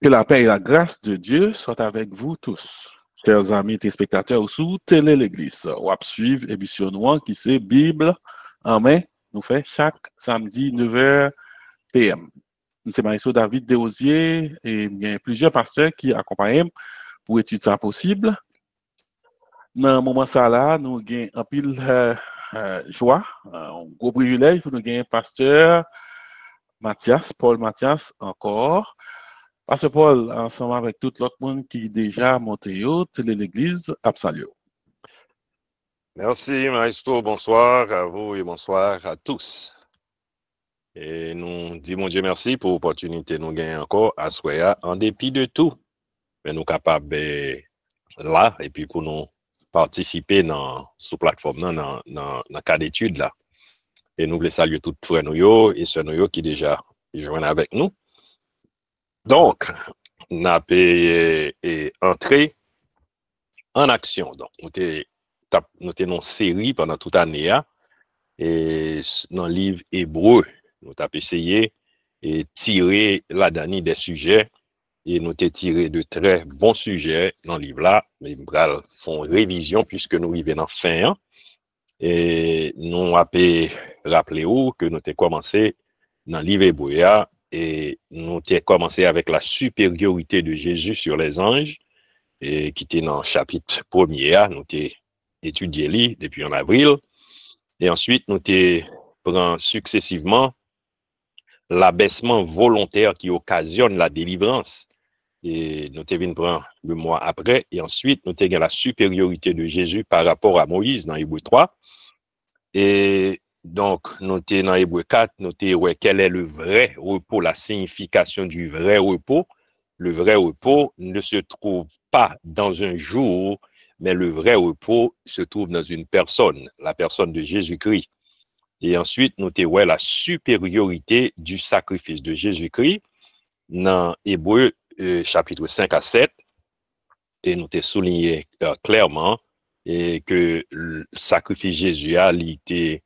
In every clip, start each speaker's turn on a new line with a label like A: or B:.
A: Que la paix et la grâce de Dieu soient avec vous tous. Chers amis téléspectateurs sous Télé l'Église, ou à suivre l'émission noire qui c'est Bible en main, nous fait chaque samedi 9h PM. Nous sommes Maïso David Desosiers et il y a plusieurs pasteurs qui accompagnent pour étudier ça possible. Dans le moment ça là, nous avons un pile joie, un gros privilège pour nous gagner pasteur Mathias, Paul Mathias encore. Parce que Paul, ensemble avec tout l'autre monde qui déjà monté au télé l'église, Absalio.
B: Merci, Maestro. Bonsoir à vous et bonsoir à tous. Et nous disons, mon Dieu, merci pour l'opportunité nous gagner encore à Soya, en dépit de tout. Mais nous capables là, et puis pour nous participer sous plateforme, dans le cas d'étude là. Et nous voulons saluer tous frères nous et sœurs nous qui déjà joignent avec nous. Donc, nous avons entré en action. Donc, nous avons une série pendant toute l'année, et dans le livre hébreu, nous avons essayé de tirer là-dedans des sujets, et nous avons tiré de très bons sujets dans le livre là, mais nous font révision puisque nous arrivons en fin, et nous avons rappelé que nous avons commencé dans le livre hébreu, et nous avons commencé avec la supériorité de Jésus sur les anges, et qui était dans le chapitre 1er, nous avons étudié depuis en avril. Et ensuite, nous prenons successivement l'abaissement volontaire qui occasionne la délivrance. Et nous devons prendre le mois après. Et ensuite, nous avons la supériorité de Jésus par rapport à Moïse dans Hébreu 3. Et donc, nous sommes dans Hébreu 4, nous avons quel est le vrai repos, la signification du vrai repos. Le vrai repos ne se trouve pas dans un jour, mais le vrai repos se trouve dans une personne, la personne de Jésus-Christ. Et ensuite, nous avons la supériorité du sacrifice de Jésus-Christ dans Hébreu chapitre 5 à 7. Et nous avons souligné clairement que le sacrifice de Jésus a été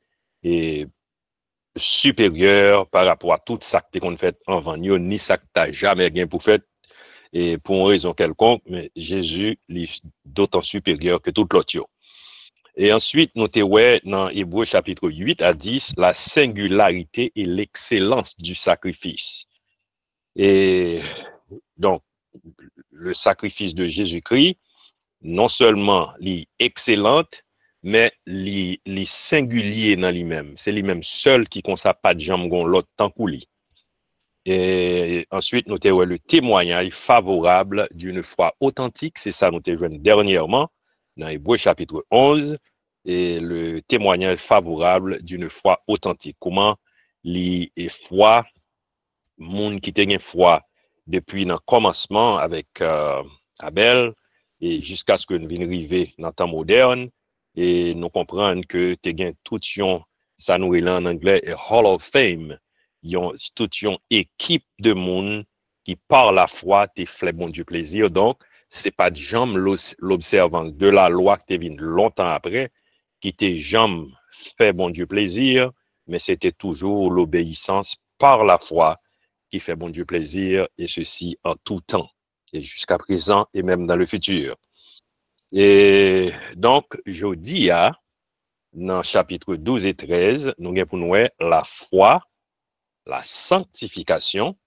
B: supérieur par rapport à tout ça qu'on fait avant nous, ni ça que tu n'as jamais rien pour faire. Et pour une raison quelconque, mais Jésus est d'autant supérieur que tout l'autre. Et ensuite, nous avons dans Hébreu chapitre 8 à 10, la singularité et l'excellence du sacrifice. Et donc, le sacrifice de Jésus-Christ, non seulement est excellente, mais il est singulier dans lui-même. C'est lui-même seul qui ne pas de jambes l'autre tant que lui. Et ensuite, nous avons le témoignage favorable d'une foi authentique. C'est ça, nous avons dernièrement dans Hébreu chapitre 11, et le témoignage favorable d'une foi authentique. Comment les foi, monde qui a foi depuis le commencement avec Abel, et jusqu'à ce que nous venions arriver dans le temps moderne, et nous comprenons que tu as tout ça nous est en anglais, Hall of Fame. Toute une équipe de monde qui par la foi te fait bon Dieu plaisir. Donc, c'est pas de jambe l'observance de la loi qui te vient longtemps après, qui te jambe fait bon Dieu plaisir, mais c'était toujours l'obéissance par la foi qui fait bon Dieu plaisir, et ceci en tout temps, et jusqu'à présent, et même dans le futur. Et donc, je dis, dans chapitre 12 et 13, nous avons pour nous la foi, la sanctification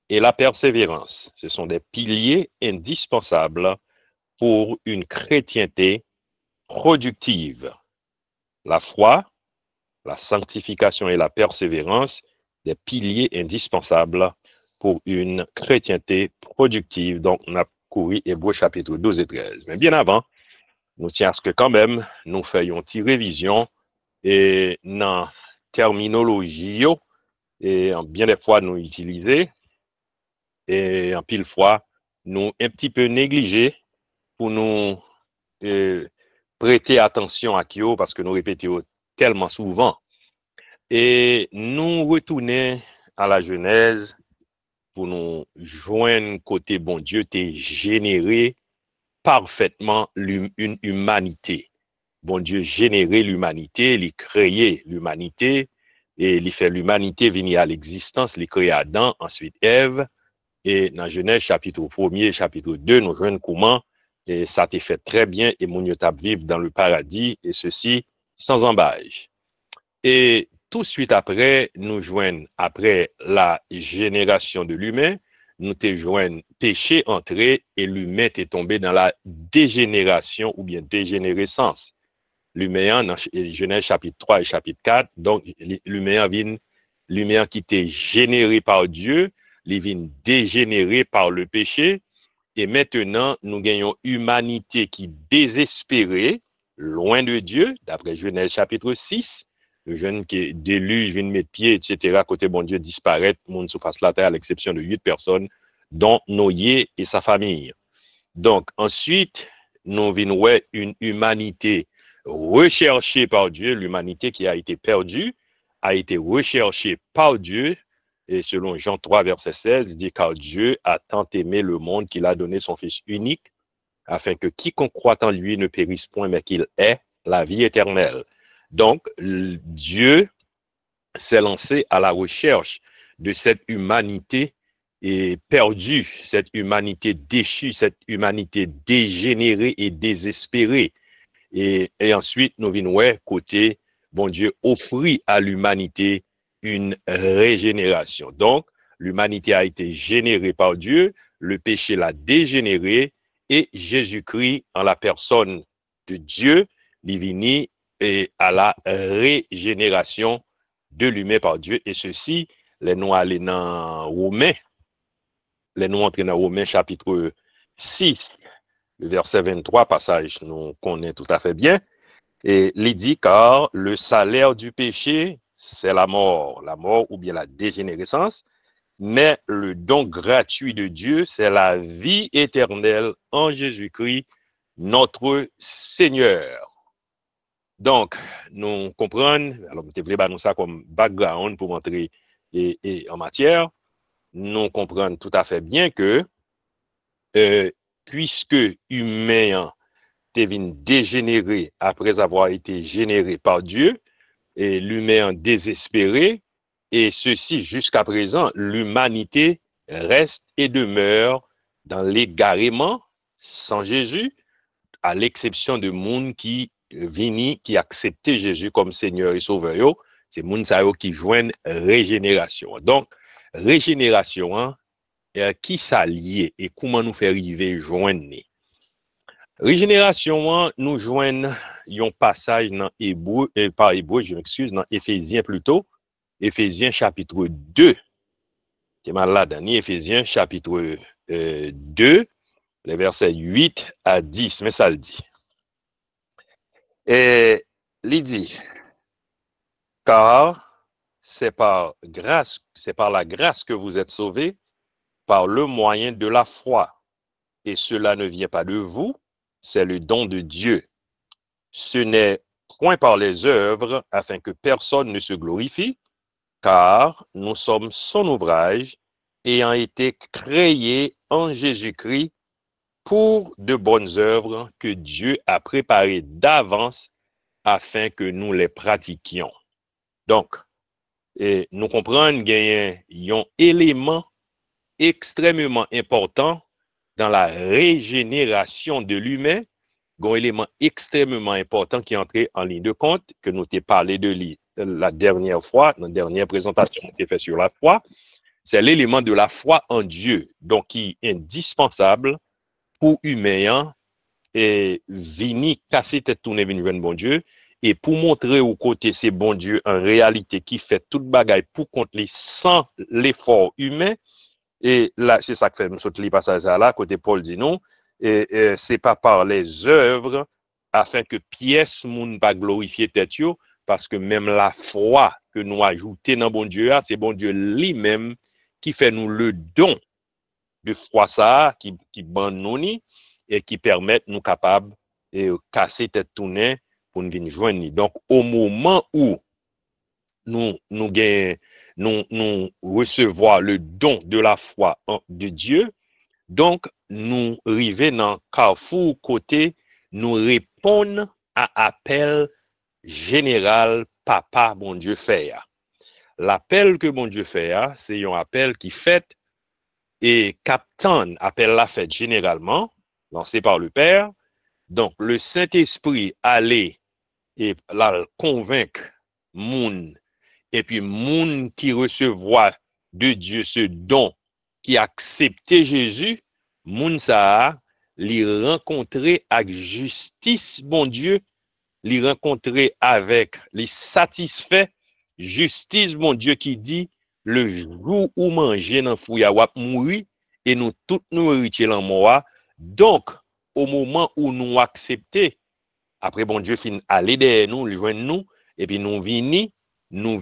B: et la persévérance. Ce sont des piliers indispensables pour une chrétienté productive. La foi, la sanctification et la persévérance, des piliers indispensables pour une chrétienté productive. Donc, on a couru Hébreux chapitre 12 et 13. Mais bien avant, nous tiens à ce que quand même, nous fassions une petite révision et dans terminologie, et bien des fois nous utiliser, et en pile fois nous un petit peu négliger pour nous prêter attention à Kyo, parce que nous répétons tellement souvent. Et nous retourner à la Genèse pour nous joindre côté bon Dieu, t'es généré parfaitement une humanité. Bon Dieu généré l'humanité, il créé l'humanité, et il fait l'humanité venir à l'existence, il crée Adam, ensuite Ève, Et dans Genèse chapitre 1er, chapitre 2, nous voyons comment et ça t'est fait très bien et mon tap vivre dans le paradis et ceci sans embâche. Et tout de suite après, nous joignons, après la génération de l'humain, nous te joignons péché entré et l'humain est tombé dans la dégénération ou bien dégénérescence. L'humain, dans Genèse chapitre 3 et chapitre 4, donc l'humain qui était généré par Dieu, il vient dégénéré par le péché. Et maintenant, nous gagnons humanité qui désespérée, loin de Dieu, d'après Genèse chapitre 6, le jeune qui déluge, vient mettre pied, etc., côté bon Dieu disparaît, monde surface la terre, à l'exception de 8 personnes, dont Noé et sa famille. Donc, ensuite, nous venons une humanité recherchée par Dieu, l'humanité qui a été perdue, a été recherchée par Dieu. Et selon Jean 3, verset 16, il dit car Dieu a tant aimé le monde qu'il a donné son Fils unique, afin que quiconque croit en lui ne périsse point, mais qu'il ait la vie éternelle. Donc, Dieu s'est lancé à la recherche de cette humanité perdue, cette humanité déchue, cette humanité dégénérée et désespérée. Et ensuite, nous venons côté, bon Dieu offrit à l'humanité une régénération. Donc, l'humanité a été générée par Dieu, le péché l'a dégénéré, et Jésus-Christ, en la personne de Dieu, est venu à la régénération de l'humain par Dieu. Et ceci, les nous allés dans Romains, les nous entrés dans Romains chapitre 6, le verset 23, passage nous connaît tout à fait bien. Et il dit car le salaire du péché, c'est la mort ou bien la dégénérescence, mais le don gratuit de Dieu, c'est la vie éternelle en Jésus-Christ, notre Seigneur. Donc, nous comprenons, alors je vais nous ça comme background pour montrer et en matière, nous comprenons tout à fait bien que puisque humain devient dégénéré après avoir été généré par Dieu, et l'humain désespéré, et ceci jusqu'à présent, l'humanité reste et demeure dans l'égarement sans Jésus, à l'exception de monde qui vini, qui acceptait Jésus comme Seigneur et Sauveur. C'est monde qui joignent régénération. Donc, régénération, hein, qui s'allie et comment nous faire arriver joindre. Régénération, nous joignons un passage dans Hébreu, par Hébreu, je m'excuse, dans Éphésiens plutôt, Éphésiens chapitre 2. C'est mal là, dans Éphésiens chapitre 2, les versets 8 à 10, mais ça le dit. Et il dit, car c'est par la grâce que vous êtes sauvés, par le moyen de la foi. Et cela ne vient pas de vous, c'est le don de Dieu. Ce n'est point par les œuvres, afin que personne ne se glorifie, car nous sommes son ouvrage, ayant été créés en Jésus-Christ pour de bonnes œuvres que Dieu a préparées d'avance afin que nous les pratiquions. Donc, nous comprenons qu'il y a un élément extrêmement important dans la régénération de l'humain, un élément extrêmement important qui est entré en ligne de compte, que nous t'ai parlé de la dernière fois, dans la dernière présentation qui est faite sur la foi, c'est l'élément de la foi en Dieu, donc qui est indispensable pour humain et venir casser tête tourner venir bon Dieu et pour montrer au côté c'est bon Dieu en réalité qui fait toute bagaille pour contre les sans l'effort humain. Et là, c'est ça que fait, nous saute les passages là, côté Paul dit non, et c'est pas par les œuvres, afin que pièce moun pas glorifier tête yo, parce que même la foi que nous ajoutons dans bon Dieu, c'est bon Dieu lui-même qui fait nous le don de foi ça, qui bande nous ni, et qui permet nous capables de casser tête tourner pour nous venir joindre. Donc, au moment où nous recevoir le don de la foi de Dieu, donc nous arrivons dans carrefour côté, nous répondons à appel général papa bon Dieu fait. L'appel que bon Dieu fait, c'est un appel qui fait et Captain appelle la fête généralement, lancée par le Père. Donc, le Saint-Esprit allait et la convaincre moun, et puis moun qui recevoir de Dieu ce don, qui acceptait Jésus, moun ça li rencontrer avec justice, bon Dieu, li rencontrer avec les satisfaits, justice, bon Dieu, qui dit, le jour où manger dans fouya wap mouri, et nous tout nous héritiers en moi. Donc, au moment où nous acceptons, après bon Dieu fin aller derrière nous, joindre nous, et puis nous vini, nous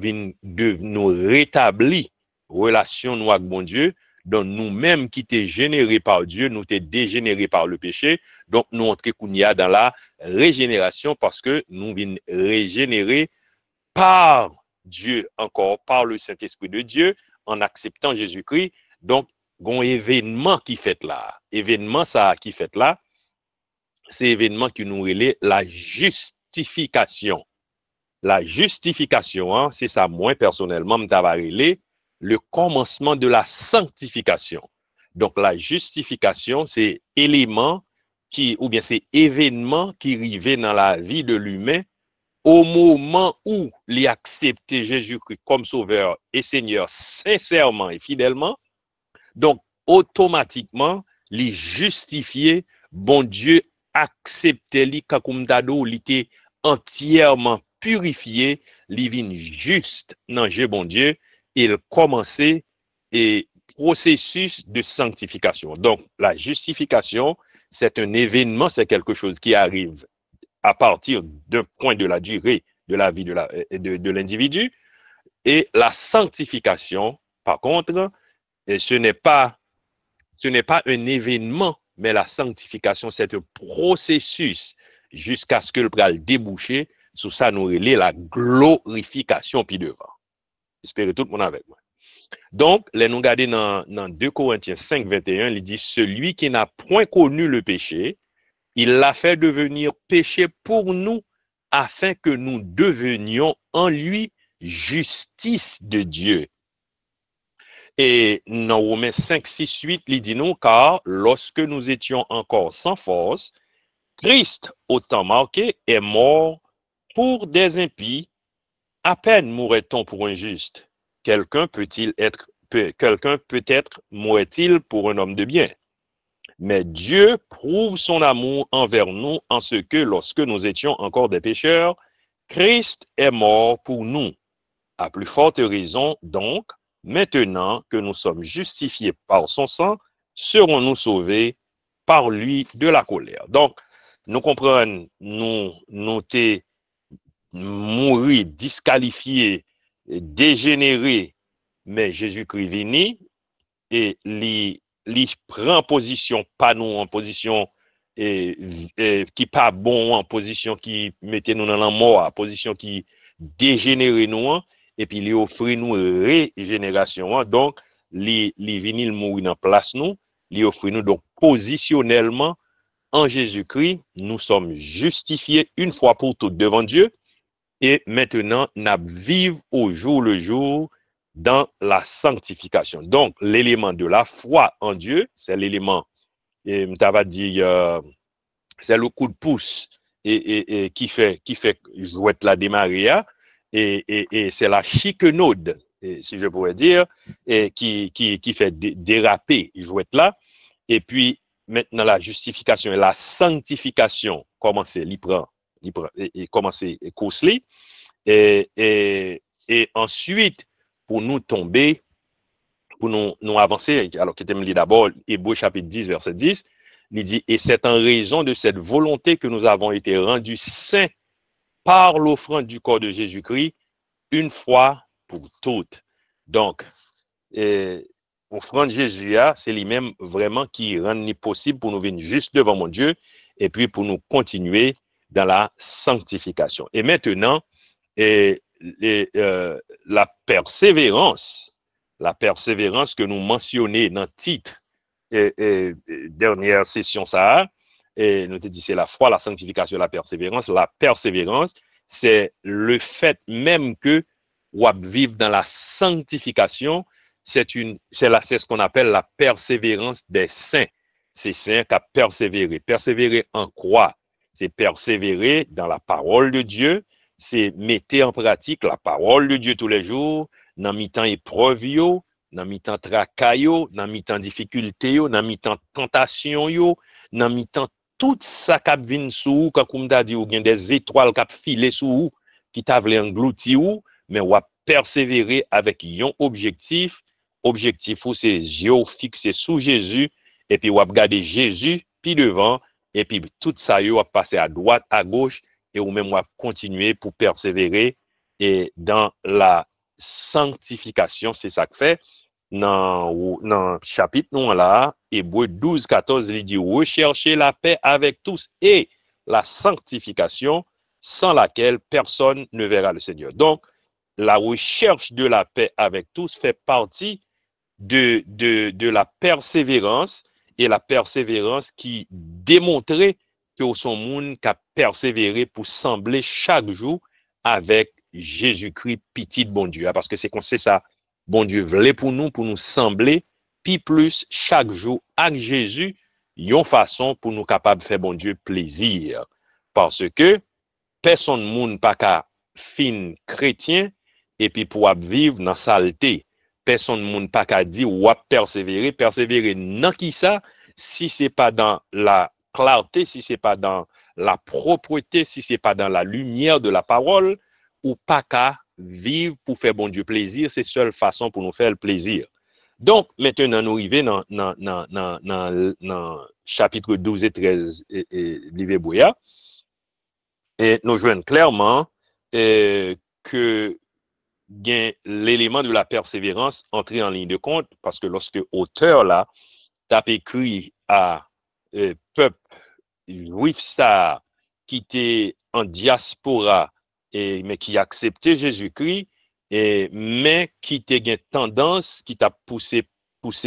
B: rétablir relation nous avec bon Dieu, donc nous-mêmes qui étaient générés par Dieu, nous étaient dégénérés par le péché, donc nous entrons dans la régénération parce que nous venons régénérer par Dieu, encore par le Saint-Esprit de Dieu, en acceptant Jésus-Christ. Donc, un événement qui fait là, événement ça qui fait là, c'est événement qui nous relève la justification. La justification, hein, c'est ça, moi personnellement, m'tavarelé, le commencement de la sanctification. Donc, la justification, c'est élément qui, ou bien c'est événement qui arrivait dans la vie de l'humain au moment où il a accepté Jésus-Christ comme sauveur et Seigneur sincèrement et fidèlement. Donc, automatiquement, il justifié, bon Dieu acceptait li kakoumdado, il était entièrement purifié, il vient juste dans Dieu, bon Dieu, il commençait et processus de sanctification. Donc, la justification, c'est un événement, c'est quelque chose qui arrive à partir d'un point de la durée de la vie de l'individu. Et la sanctification, par contre, ce n'est pas un événement, mais la sanctification, c'est un processus jusqu'à ce que le pral déboucher. Sous ça, nous relève la glorification puis devant. J'espère que tout le monde avec moi. Donc, les nous regardons dans 2 Corinthiens 5, 21, il dit, celui qui n'a point connu le péché, il l'a fait devenir péché pour nous, afin que nous devenions en lui justice de Dieu. Et dans Romains 5, 6, 8, il dit nous, car lorsque nous étions encore sans force, Christ, au temps marqué, est mort pour des impies. À peine mourrait-on pour un juste. Quelqu'un peut-être mourrait-il pour un homme de bien. Mais Dieu prouve son amour envers nous en ce que lorsque nous étions encore des pécheurs, Christ est mort pour nous. À plus forte raison, donc, maintenant que nous sommes justifiés par son sang, serons-nous sauvés par lui de la colère. Donc, nous comprenons, nous t'es mouru, disqualifiés, dégénérés, mais Jésus-Christ vini et li prend position, pas nous en position qui pas bon, en position qui mettait nous dans la mort, en position qui dégénérait nous, et puis il offre nous régénération. Donc, il vini mourir dans place nous, il offre nous donc positionnellement en Jésus-Christ, nous sommes justifiés une fois pour toutes devant Dieu, et maintenant, nous vivons au jour le jour dans la sanctification. Donc, l'élément de la foi en Dieu, c'est l'élément, et m'tava dit, c'est le coup de pouce et qui fait jouer la démarrer, et c'est la chiquenaude, si je pourrais dire, et qui fait déraper jouer là. Et puis, maintenant, la justification et la sanctification, comment c'est, et comment c'est cousli, et ensuite, pour nous tomber, pour nous avancer, alors qu'il était d'abord, Hébreux chapitre 10, verset 10, il dit, et c'est en raison de cette volonté que nous avons été rendus saints par l'offrande du corps de Jésus-Christ, une fois pour toutes. Donc, l'offrande de Jésus, c'est lui-même vraiment qui rend possible pour nous venir juste devant mon Dieu, et puis pour nous continuer dans la sanctification. Et maintenant, la persévérance que nous mentionnons dans le titre dernière session ça, et nous te dit c'est la foi, la sanctification, la persévérance. La persévérance, c'est le fait même que on vivre dans la sanctification, c'est ce qu'on appelle la persévérance des saints. C'est saints qui a persévéré. Persévérer en quoi? C'est persévérer dans la parole de Dieu, c'est mettre en pratique la parole de Dieu tous les jours, dans mi-temps épreuve yo, dans mi-temps tracas yo, dans mi-temps difficulté yo, dans mi-temps tentation yo, dans mi-temps tout ça qui vient sous quand comme t'a dit ou gen des étoiles qui filé sous qui t'a vle englouti ou mais ou persévérer avec un objectif ou c'est yeux fixé sous Jésus et puis ou regarder Jésus puis devant et puis tout ça yo a passer à droite à gauche et ou même ou continuer pour persévérer et dans la sanctification, c'est ça que fait dans chapitre nous là, Hébreux 12, 14, il dit recherchez la paix avec tous et la sanctification sans laquelle personne ne verra le Seigneur. Donc, la recherche de la paix avec tous fait partie de la persévérance et la persévérance qui démontrait que son monde qui a persévéré pour sembler chaque jour avec Jésus-Christ, petit bon Dieu. Parce que c'est qu'on sait ça. Bon Dieu voulait pour nous sembler, puis plus chaque jour avec Jésus, une façon pour nous capables de faire bon Dieu plaisir. Parce que personne monde pas qu'à fin chrétien et puis pour vivre dans saleté. Personne monde pas qu'à dire ou persévérer dans qui ça si c'est pas dans la clarté, si c'est pas dans la propreté, si c'est pas dans la lumière de la parole ou pas qu'à vivre pour faire bon Dieu plaisir, c'est seule façon pour nous faire le plaisir. Donc, maintenant, nous arrivons dans chapitre 12 et 13 livre Bouya, et nous jouons clairement que l'élément de la persévérance entrer en ligne de compte, parce que lorsque auteur là, t'a écrit à peuple juif ça, qui était en diaspora, mais qui acceptait Jésus-Christ, mais qui était une tendance, qui t'a poussé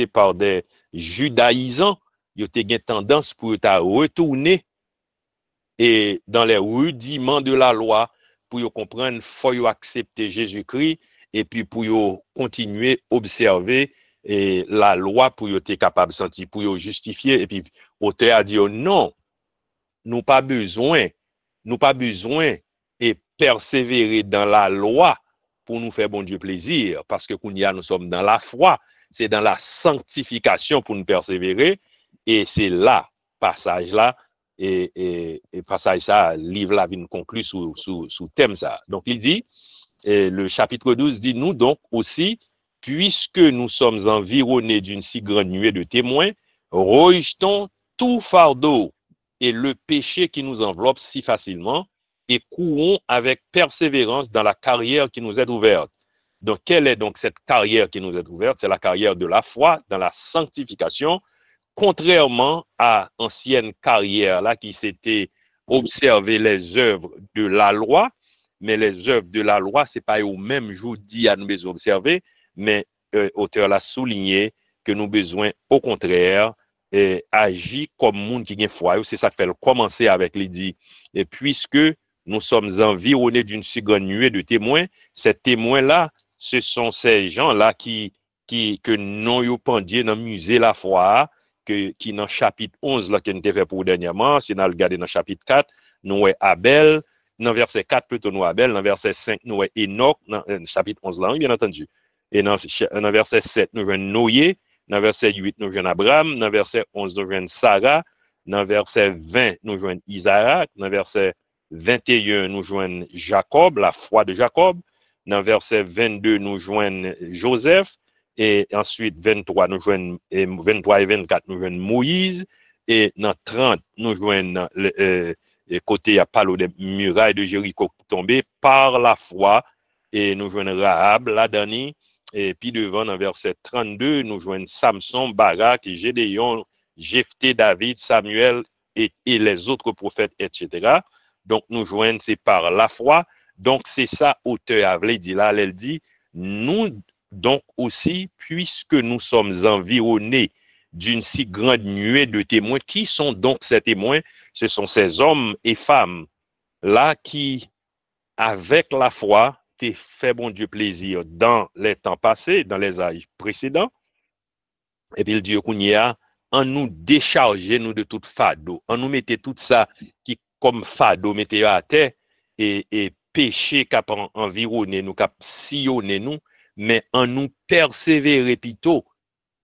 B: par des judaïsants, il était une tendance pour t'a retourner et dans les rudiments de la loi, pour comprendre, il faut accepter Jésus-Christ, et puis pour continuer à observer la loi pour être capable de sentir, pour justifier, et puis l'auteur a dit non, nous pas besoin et persévérer dans la loi pour nous faire bon Dieu plaisir, parce que nous sommes dans la foi, c'est dans la sanctification pour nous persévérer, et c'est là, passage là, et passage ça, livre là vient conclure sous thème ça. Donc il dit, le chapitre 12 dit, nous donc aussi, puisque nous sommes environnés d'une si grande nuée de témoins, rejetons tout fardeau et le péché qui nous enveloppe si facilement, et courons avec persévérance dans la carrière qui nous est ouverte. Donc, quelle est donc cette carrière qui nous est ouverte? C'est la carrière de la foi, dans la sanctification, contrairement à ancienne carrière là qui s'était observer les œuvres de la loi, mais les œuvres de la loi, c'est pas au même jour dit à nous observer, mais auteur l'a souligné que nous besoin au contraire agir comme monde qui gagne foi. C'est ça qui fait commencer avec les dit. Et puisque nous sommes environnés d'une si grande nuée de témoins, ces témoins-là, ce sont ces gens-là que non yo pendier dans musée la foi, qui dans chapitre 11 là qui nous fait pour dernièrement, c'est dans le regarder dans chapitre 4, nous est Abel, dans verset 4 plutôt nous Abel, dans verset 5 nous est Enoch, dans chapitre 11 là, bien entendu. Et dans verset 7 nous avons Noé, dans verset 8 nous avons Abraham, dans verset 11 nous avons Sarah, dans verset 20 nous avons Isaac, dans verset 21 nous avons Jacob, la foi de Jacob, dans verset 22 nous avons Joseph, et ensuite 23 nous joignons 23 et 24 nous joignons Moïse, et dans 30 nous joignons côté à parler des murailles de Jéricho tombées par la foi, et nous joignons Rahab la dernière, et puis devant dans verset 32 nous joignons Samson, Barak, Gédéon, Jephthé, David, Samuel et les autres prophètes, etc. Donc nous joignons c'est par la foi. Donc c'est ça auteur avait dit là, elle dit nous donc aussi, puisque nous sommes environnés d'une si grande nuée de témoins, qui sont donc ces témoins? Ce sont ces hommes et femmes là qui, avec la foi, t'es fait bon Dieu plaisir dans les temps passés, dans les âges précédents. Et puis il dit qu'on y a, en nous décharger nous de tout fardeau, en nous mettait tout ça qui comme fardeau mettait à terre et péché qui a environné nous, qui a sillonné nous, mais en nous persévérer plutôt.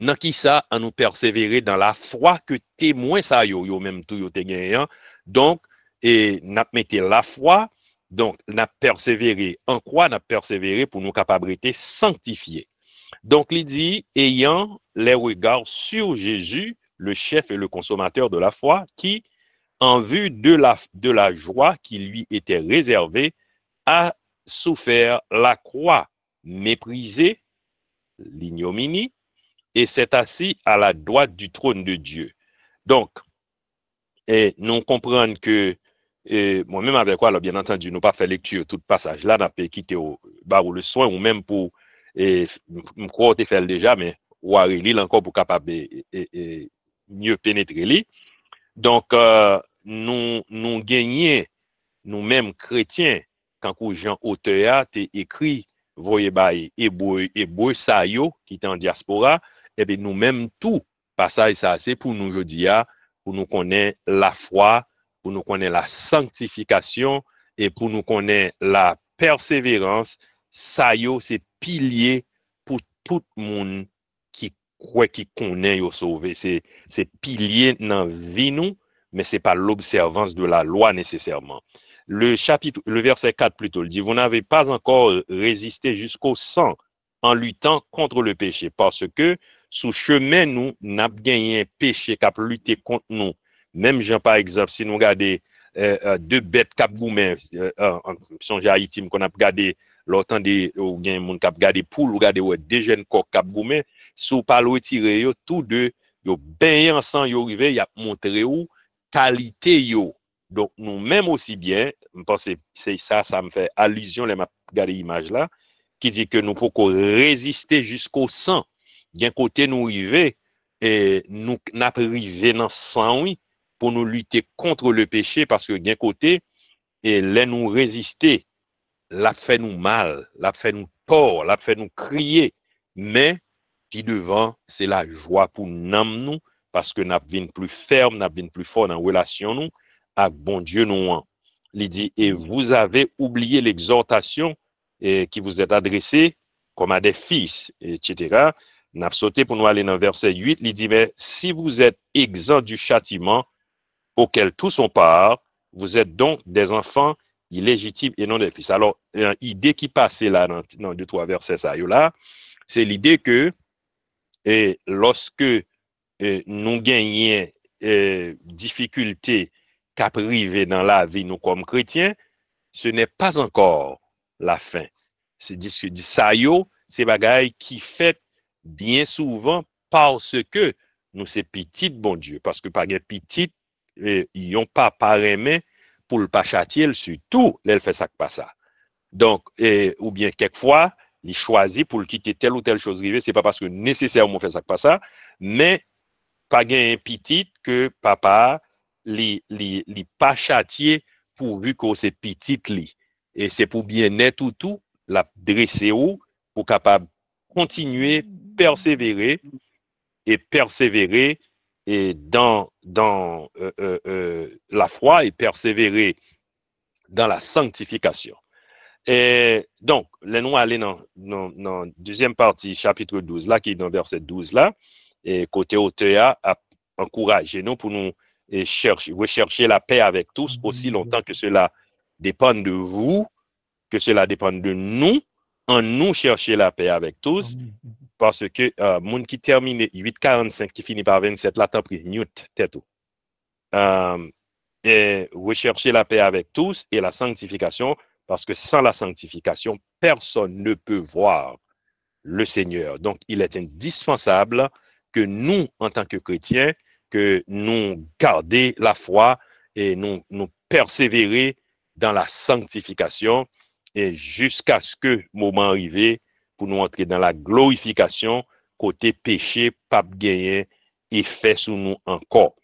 B: Dans qui ça, en nous persévérer dans la foi que témoin ça yo même tout yo te gagné. Donc, et n'a metté la foi, donc n'a persévéré. En quoi n'a persévéré pour nous capacités sanctifier. Donc, il dit, ayant les regards sur Jésus, le chef et le consommateur de la foi, qui, en vue de la joie qui lui était réservée, a souffert la croix, méprisé, l'ignominie, et s'est assis à la droite du trône de Dieu. Donc, nous comprenons que, moi-même avec quoi, alors bien entendu, nous pas fait lecture tout passage là, n'a pas quitté au bar ou le soin, ou même pour, je crois que fait déjà, mais ou à relire encore pour capable mieux pénétrer lui. Donc, nous gagnons, nous-mêmes chrétiens, quand Jean auteur a écrit, voyez, hébreu ça qui est en diaspora, et bien nous-mêmes tout, passage ça, c'est pour nous aujourd'hui, pour nous connaître la foi, pour nous connaître la sanctification, et pour nous connaître la persévérance, ça c'est pilier pour tout le monde qui croit, qui connaît au sauvé. C'est pilier dans la vie nous, mais ce n'est pas l'observance de la loi nécessairement. Le verset 4 plutôt, il dit, vous n'avez pas encore résisté jusqu'au sang en luttant contre le péché, parce que sous chemin, nous n'avons gagné un péché qui a lutté contre nous. Même, Jean, par exemple, si nous regardons deux bêtes cap goumé, songe à Haïti, qu'on a regardé l'autant des gens qui ont regardé poule, ou regardé des jeunes coq cap goumé, sous pas le retirer, tous deux, ils bien ensemble, ils arrivent, ils montré où qualité yo. Donc, nous-mêmes aussi bien, je pense que c'est ça, ça me fait allusion, les regarder l'image là, qui dit que nous pouvons résister jusqu'au sang. D'un côté, nous arriver, et nous n'arriver dans le sang, oui, pour nous lutter contre le péché, parce que d'un côté, et là, nous résister, l'a fait nous mal, l'a fait nous tort, l'a fait nous crier, mais, puis devant, c'est la joie pour nous, parce que nous avons plus ferme, nous avons plus fort dans la relation, nous, avec bon Dieu, nous. Il dit, et vous avez oublié l'exhortation qui vous est adressée comme à des fils, etc. Nous avons sauté pour nous aller dans le verset 8. Il dit, mais si vous êtes exempt du châtiment auquel tous sont part, vous êtes donc des enfants illégitimes et non des fils. Alors, une idée qui passait là dans deux, trois versets, ça, là, c'est l'idée que lorsque nous gagnons difficultés qu'à priver dans la vie, nous comme chrétiens, ce n'est pas encore la fin. C'est ça, c'est bagaille qui fait bien souvent parce que nous c'est petit, bon Dieu, parce que par petit, ils n'ont pas pareil pour le pas châtier, surtout, elle fait ça que pas ça. Donc, ou bien quelquefois, il choisit pour le quitter telle ou telle chose rivée, c'est pas parce que nécessairement fait ça que pas ça, mais pas un petit que papa li pas châtier pourvu que c'est petit li. Et c'est pour bien-être tout, la dresser ou pour capable continuer, persévérer et dans la foi et persévérer dans la sanctification. Et donc, là, nous allons dans la deuxième partie, chapitre 12, là, qui est dans verset 12, là, et côté auteur a encouragé nous pour nous rechercher la paix avec tous aussi longtemps que cela dépend de vous, que cela dépend de nous, en nous chercher la paix avec tous, parce que monde qui termine 8:45 qui finit par 27, là, t'as pris Newt, tête. Et rechercher la paix avec tous et la sanctification, parce que sans la sanctification, personne ne peut voir le Seigneur. Donc, il est indispensable que nous, en tant que chrétiens, que nous gardions la foi et nous persévérer dans la sanctification et jusqu'à ce que le moment arrive pour nous entrer dans la glorification, côté péché, pas gagner effet sur nous encore.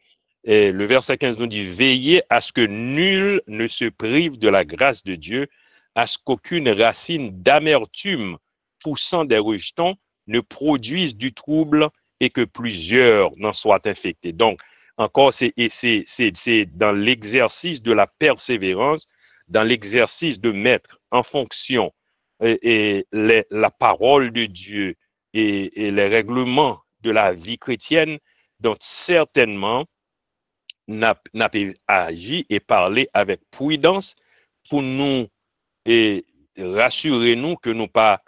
B: Et le verset 15 nous dit, veillez à ce que nul ne se prive de la grâce de Dieu, à ce qu'aucune racine d'amertume poussant des rejetons ne produise du trouble et que plusieurs n'en soient infectés. Donc, encore, c'est dans l'exercice de la persévérance, dans l'exercice de mettre en fonction la parole de Dieu et les règlements de la vie chrétienne, dont certainement n'a agi et parlé avec prudence pour nous et rassurer nous que nous pas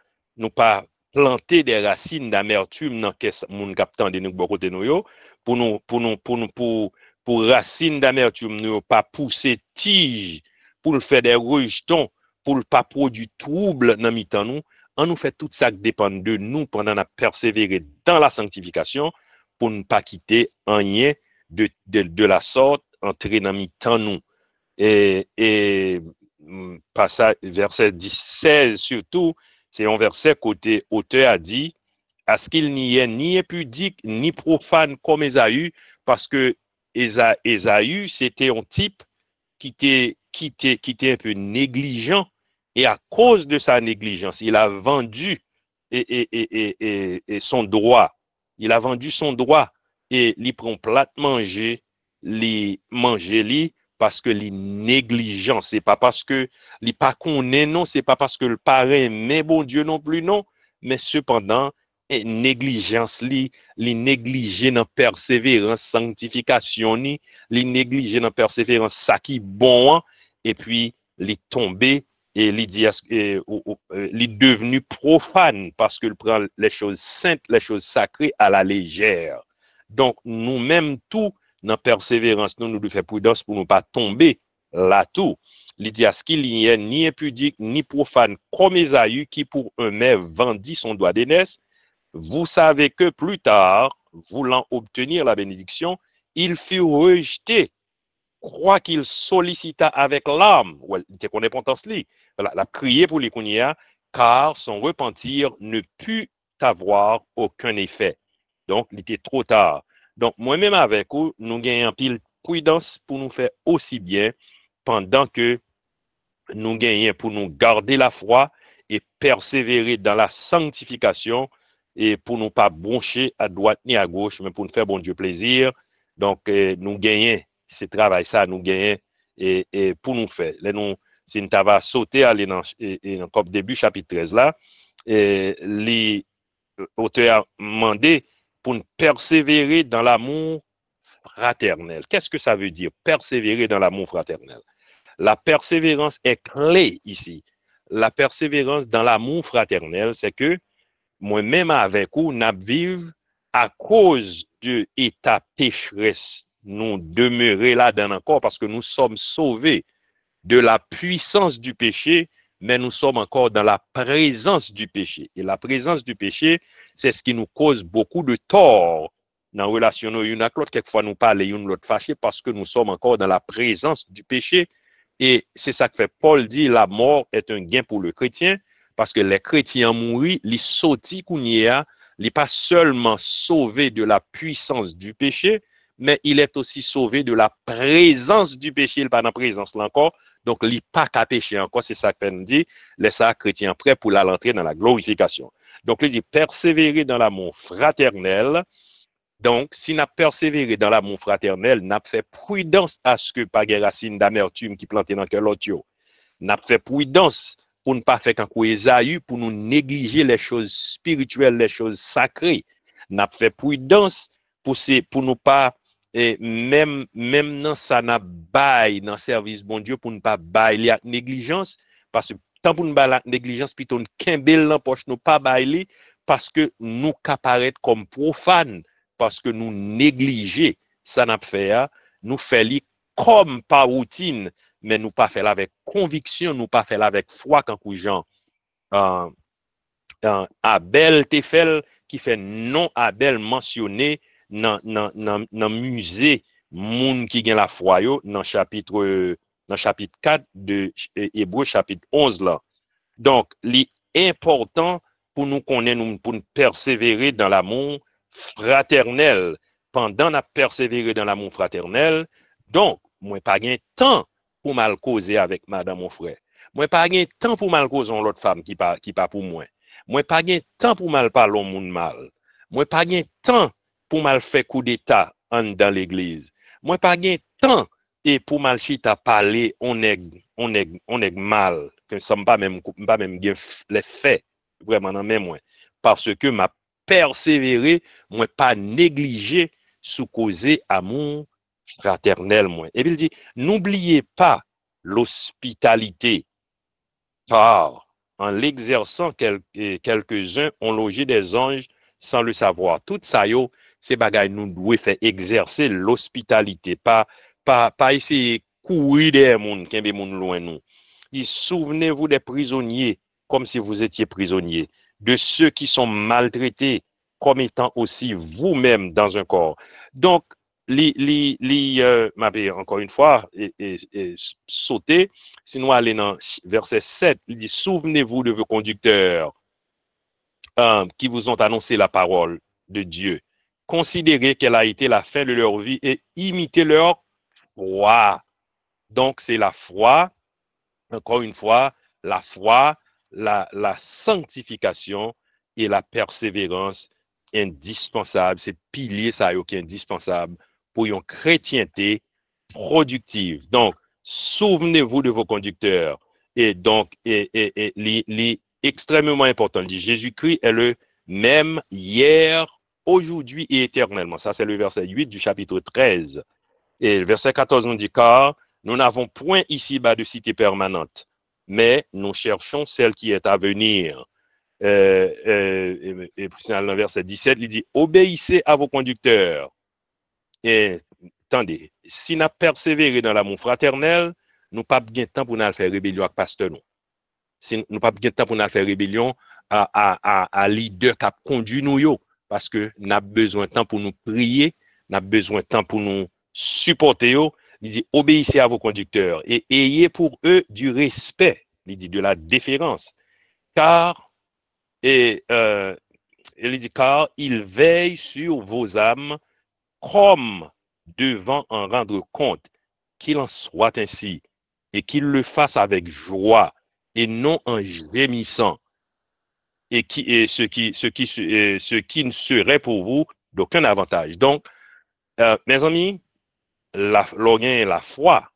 B: planter des racines d'amertume dans qu'est moun captant de nous côté nous yo pour racines d'amertume nous pas pousser tige pour le faire des rejetons pour le pas produire trouble dans mi-temps nous on nous fait tout ça qui dépend de nous pendant la persévérer dans la sanctification pour ne pas quitter rien de la sorte entrer dans mi-temps nous et passage, verset 16 surtout, c'est un verset côté auteur a dit à ce qu'il n'y ait ni impudique ni profane comme Ésaü, parce que Ésaü c'était un type qui était un peu négligent et à cause de sa négligence, il a vendu et son droit. Il a vendu son droit et il prend plat manger, il manger li parce que les négligent, c'est pas parce que les pas connaît non, c'est pas parce que le parrain mais bon Dieu non plus non, mais cependant négligence li négliger dans persévérance sanctification ni li négliger dans persévérance ça qui bon et puis les tomber et les devenu profane parce qu'il prend les choses saintes, les choses sacrées à la légère. Donc nous-mêmes tout dans persévérance, nous devons faire prudence pour ne pas tomber là-tout. Il dit à ce qu'il n'y ait ni impudique, ni profane, comme Ésaü, qui pour un mets vendit son droit d'aînesse. Vous savez que plus tard, voulant obtenir la bénédiction, il fut rejeté. Croit qu'il sollicita avec larmes, il qu'on est li, la prié pour les kounia, car son repentir ne put avoir aucun effet. Donc, il était trop tard. Donc, moi-même avec vous, nous gagnons pile prudence pour nous faire aussi bien pendant que nous gagnons pour nous garder la foi et persévérer dans la sanctification et pour nous pas broncher à droite ni à gauche, mais pour nous faire bon Dieu plaisir. Donc, nous gagnons ce travail, ça, nous gagnons et pour nous faire. Là, nous, si nous avons sauté aller dans le début chapitre 13 là, les auteurs demandé pour nous persévérer dans l'amour fraternel. Qu'est-ce que ça veut dire, persévérer dans l'amour fraternel? La persévérance est clé ici. La persévérance dans l'amour fraternel, c'est que moi-même avec vous, nous vivons à cause de l'état pécheresse. Nous demeurer là-dedans encore parce que nous sommes sauvés de la puissance du péché, mais nous sommes encore dans la présence du péché. Et la présence du péché, c'est ce qui nous cause beaucoup de tort dans la relation une avec l'autre. Quelquefois, nous parlons une l'autre fâché parce que nous sommes encore dans la présence du péché. Et c'est ça que fait Paul dit, la mort est un gain pour le chrétien, parce que les chrétiens mourus, les sautis qu'on y a, il n'est pas seulement sauvé de la puissance du péché, mais il est aussi sauvé de la présence du péché. Il n'est pas dans la présence là encore, donc il n'est pas qu'à pécher encore. C'est ça que nous dit, laisse les chrétiens prêts pour l'entrer dans la glorification. Donc il dit persévérer dans l'amour fraternel. Donc, si nous persévéré dans l'amour fraternel, nous fait prudence à ce que pas de racine d'amertume qui planté dans le cœur l'autre. Nous fait prudence pour ne pas faire qu'un coup Ésaü, pour nous négliger les choses spirituelles, les choses sacrées. Nous fait prudence pour nous pas, et même dans ça, nous bail dans le service bon Dieu, pour ne pas bailler la négligence, parce que tant pour nous bailler la négligence, plutôt nous kembel dans poche, nous pas bailler, parce que nous apparaître comme profanes, parce que nous négliger ça n'a fait, nous faisons comme par routine, mais nous pas faire avec conviction, nous pas faire avec foi quand Jean Abel Tefel qui fait non Abel mentionné dans musée moun qui gagne la foi yo dans chapitre 4 de Hébreux chapitre 11 là. Donc, l'important pour nous connaître, pour nous persévérer dans l'amour fraternel. Pendant la persévérer dans l'amour fraternel, donc, moi pas gain temps pour mal causer avec madame mon frère. Moi pas gain temps pour mal causer l'autre femme qui pas pour moi. Moi pas gain temps pour mal parler au monde mal. Moi pas gain temps pour mal faire coup d'état dans l'église. Moi pas gain temps et pour mal chita parler on est mal que ça pas même les faits vraiment dans même moi parce que m'a persévéré, moi pas négligé sous causer amour fraternel moi. Et puis il dit n'oubliez pas l'hospitalité car en l'exerçant quelques-uns ont logé des anges sans le savoir. Tout ça yo ces bagages nous devons faire exercer l'hospitalité pas essayer courir des monde qui est monde loin nous. Et souvenez-vous des prisonniers comme si vous étiez prisonniers, de ceux qui sont maltraités comme étant aussi vous-même dans un corps. Donc encore une fois, sauter, si nous allons dans verset 7, il dit, souvenez-vous de vos conducteurs qui vous ont annoncé la parole de Dieu. Considérez quelle a été la fin de leur vie et imitez leur foi. Donc, c'est la foi, encore une fois, la foi, la sanctification et la persévérance indispensable. C'est pilier ça qui est indispensable pour une chrétienté productive. Donc, souvenez-vous de vos conducteurs. Et donc, les extrêmement important, dit Jésus-Christ est le même hier, aujourd'hui et éternellement. Ça, c'est le verset 8 du chapitre 13. Et le verset 14 nous dit, car nous n'avons point ici-bas de cité permanente, mais nous cherchons celle qui est à venir. Et puis dans le verset 17, il dit, obéissez à vos conducteurs. Et attendez, si nous persévéré dans l'amour fraternel, nous pas bien temps pour nous faire rébellion avec pasteur nous. Si nous pas bien temps pour nous faire rébellion à leader qui a conduit nous yo, parce que nous avons besoin de temps pour nous prier, nous avons besoin de temps pour nous supporter yo. Il dit obéissez à vos conducteurs et ayez pour eux du respect, il dit de la déférence, car il dit car ils veillent sur vos âmes comme devant en rendre compte, qu'il en soit ainsi, et qu'il le fasse avec joie, et non en gémissant, et ce qui ne serait pour vous d'aucun avantage. Donc, mes amis, la foi,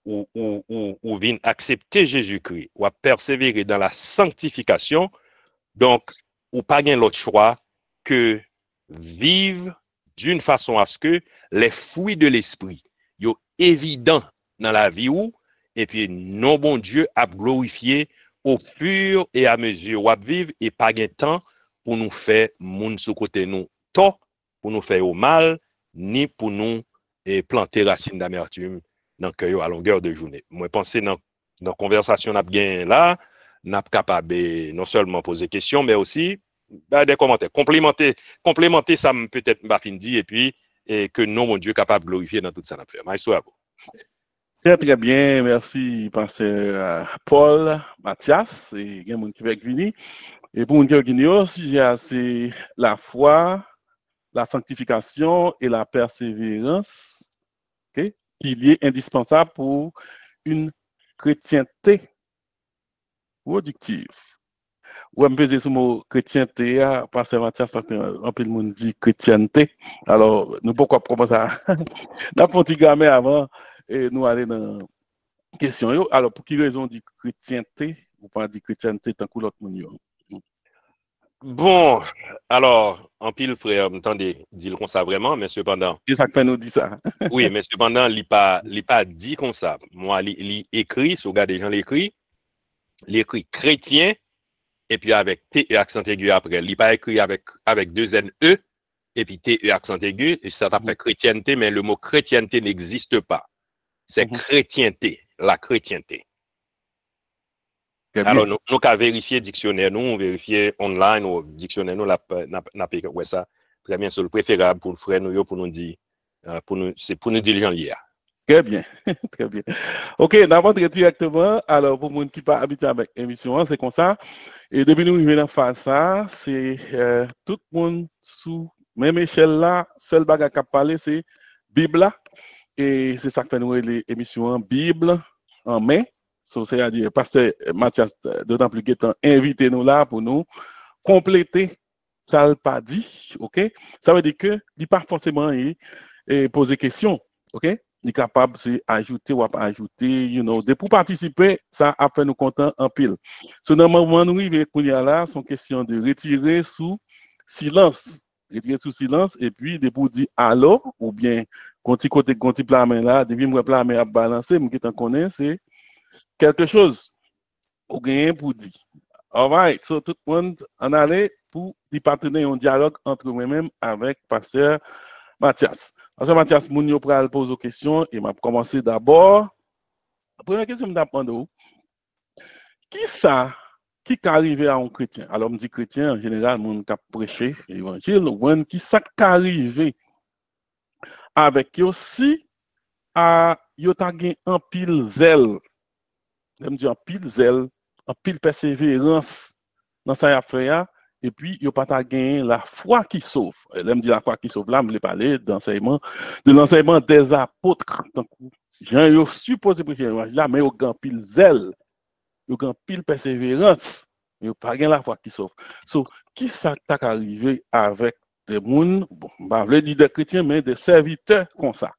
B: ou vient accepter Jésus-Christ, ou à persévérer dans la sanctification, donc, ou pas gain l'autre choix que vivre d'une façon à ce que les fruits de l'esprit soient évidents dans la vie ou et puis non bon Dieu a glorifié au fur et à mesure où vivre et pas gain temps pour nous faire moun sous côté nous tort, pour nous faire au mal, ni pour nous planter racines d'amertume dans le cœur à longueur de journée. Moi penser dans la conversation n'a bien là, n'a capable non seulement poser questions mais aussi des commentaires, complémenter ça peut-être m'a fin dit et puis que non mon Dieu capable de glorifier dans toute ça affaire. Maestro à vous.
A: Très, très bien. Merci, pasteur Paul Mathias. Et il y a un qui va venir. Et pour nous qui sujet c'est la foi, la sanctification et la persévérance. Okay? Pilier indispensable pour une chrétienté productive. Ou me peser sur le mot chrétienté, pasteur Mathias, parce qu'un peu de monde dit chrétienté. Alors, nous pourquoi commencer à la grammaire avant et nous aller dans la question. Alors, pour quelle raison on dit chrétienté ou pas dit chrétienté tant que l'autre monde?
B: Bon, alors, en pile, frère, attendez, dit comme ça vraiment, mais cependant.
A: C'est ça que nous dit ça.
B: Oui, mais cependant, il pas dit comme ça. Moi, il écrit, si vous regardez les gens l'écrit chrétien, et puis avec T et accent aigu après. Il pas écrit avec deux N-E, et puis T et accent aigu, et ça s'appelle chrétienté, mais le mot chrétienté n'existe pas. C'est chrétienté, la chrétienté. Alors, nous avons vérifié dictionnaire, nous vérifié online ou dictionnaire, nous n'avons ouais ça très bien, c'est le préférable pour le frère nous, pour nous dire, c'est pour nous dire les gens hier.
A: Très bien, très bien. Ok, d'abord directement, alors pour les gens qui ne sont pas habitués avec l'émission, c'est comme ça. Et depuis nous venons faire ça, c'est tout le monde sous même échelle là, seul bagage qui a parlé, c'est Bible. Et c'est ça que fait nous l'émission Bible en main. c'est-à-dire, pasteur Mathias, d'autant plus qu'étant invité nous là pour nous compléter ça n'a pas dit, ok? Ça veut dire que il pas forcément poser question, ok? Il est capable de ajouter ou pas ajouter, pour participer, ça a fait nous content en pile. So, dans le moment où nous arrivons là, son question de retirer sous silence. Retirer sous silence et puis de pour dire allô ou bien quand tu côté quand tu plamen là, depuis moi plamen à balancer, moi qui t'en connais, c'est quelque chose ou gain pour dire. All right, so tout le monde en allait pour y partenaire un dialogue entre moi-même avec pasteur Mathias. Pasteur Mathias, moun yo pral pose aux questions et m'a commencé d'abord. La première question m'a demandé qui ça qui arrivé à un chrétien. Alors me dit chrétien en général moun qui prêcher l'évangile ou qui ça arrivé avec yo si yo ta gen en pile zèle. J'aime dire en pile zèle, en pile persévérance dans sa affaire et puis il pas gagné la foi qui sauve. Elle me dit la foi qui sauve là, me parler de l'enseignement des apôtres. Donc Jean yo supposé prêcher là mais yo grand pile zèle, yo grand pile persévérance, yo pas gagné la foi qui sauve. So qui ça t'a arrivé avec des moun, bon, pas veut dire des chrétiens mais des serviteurs comme ça.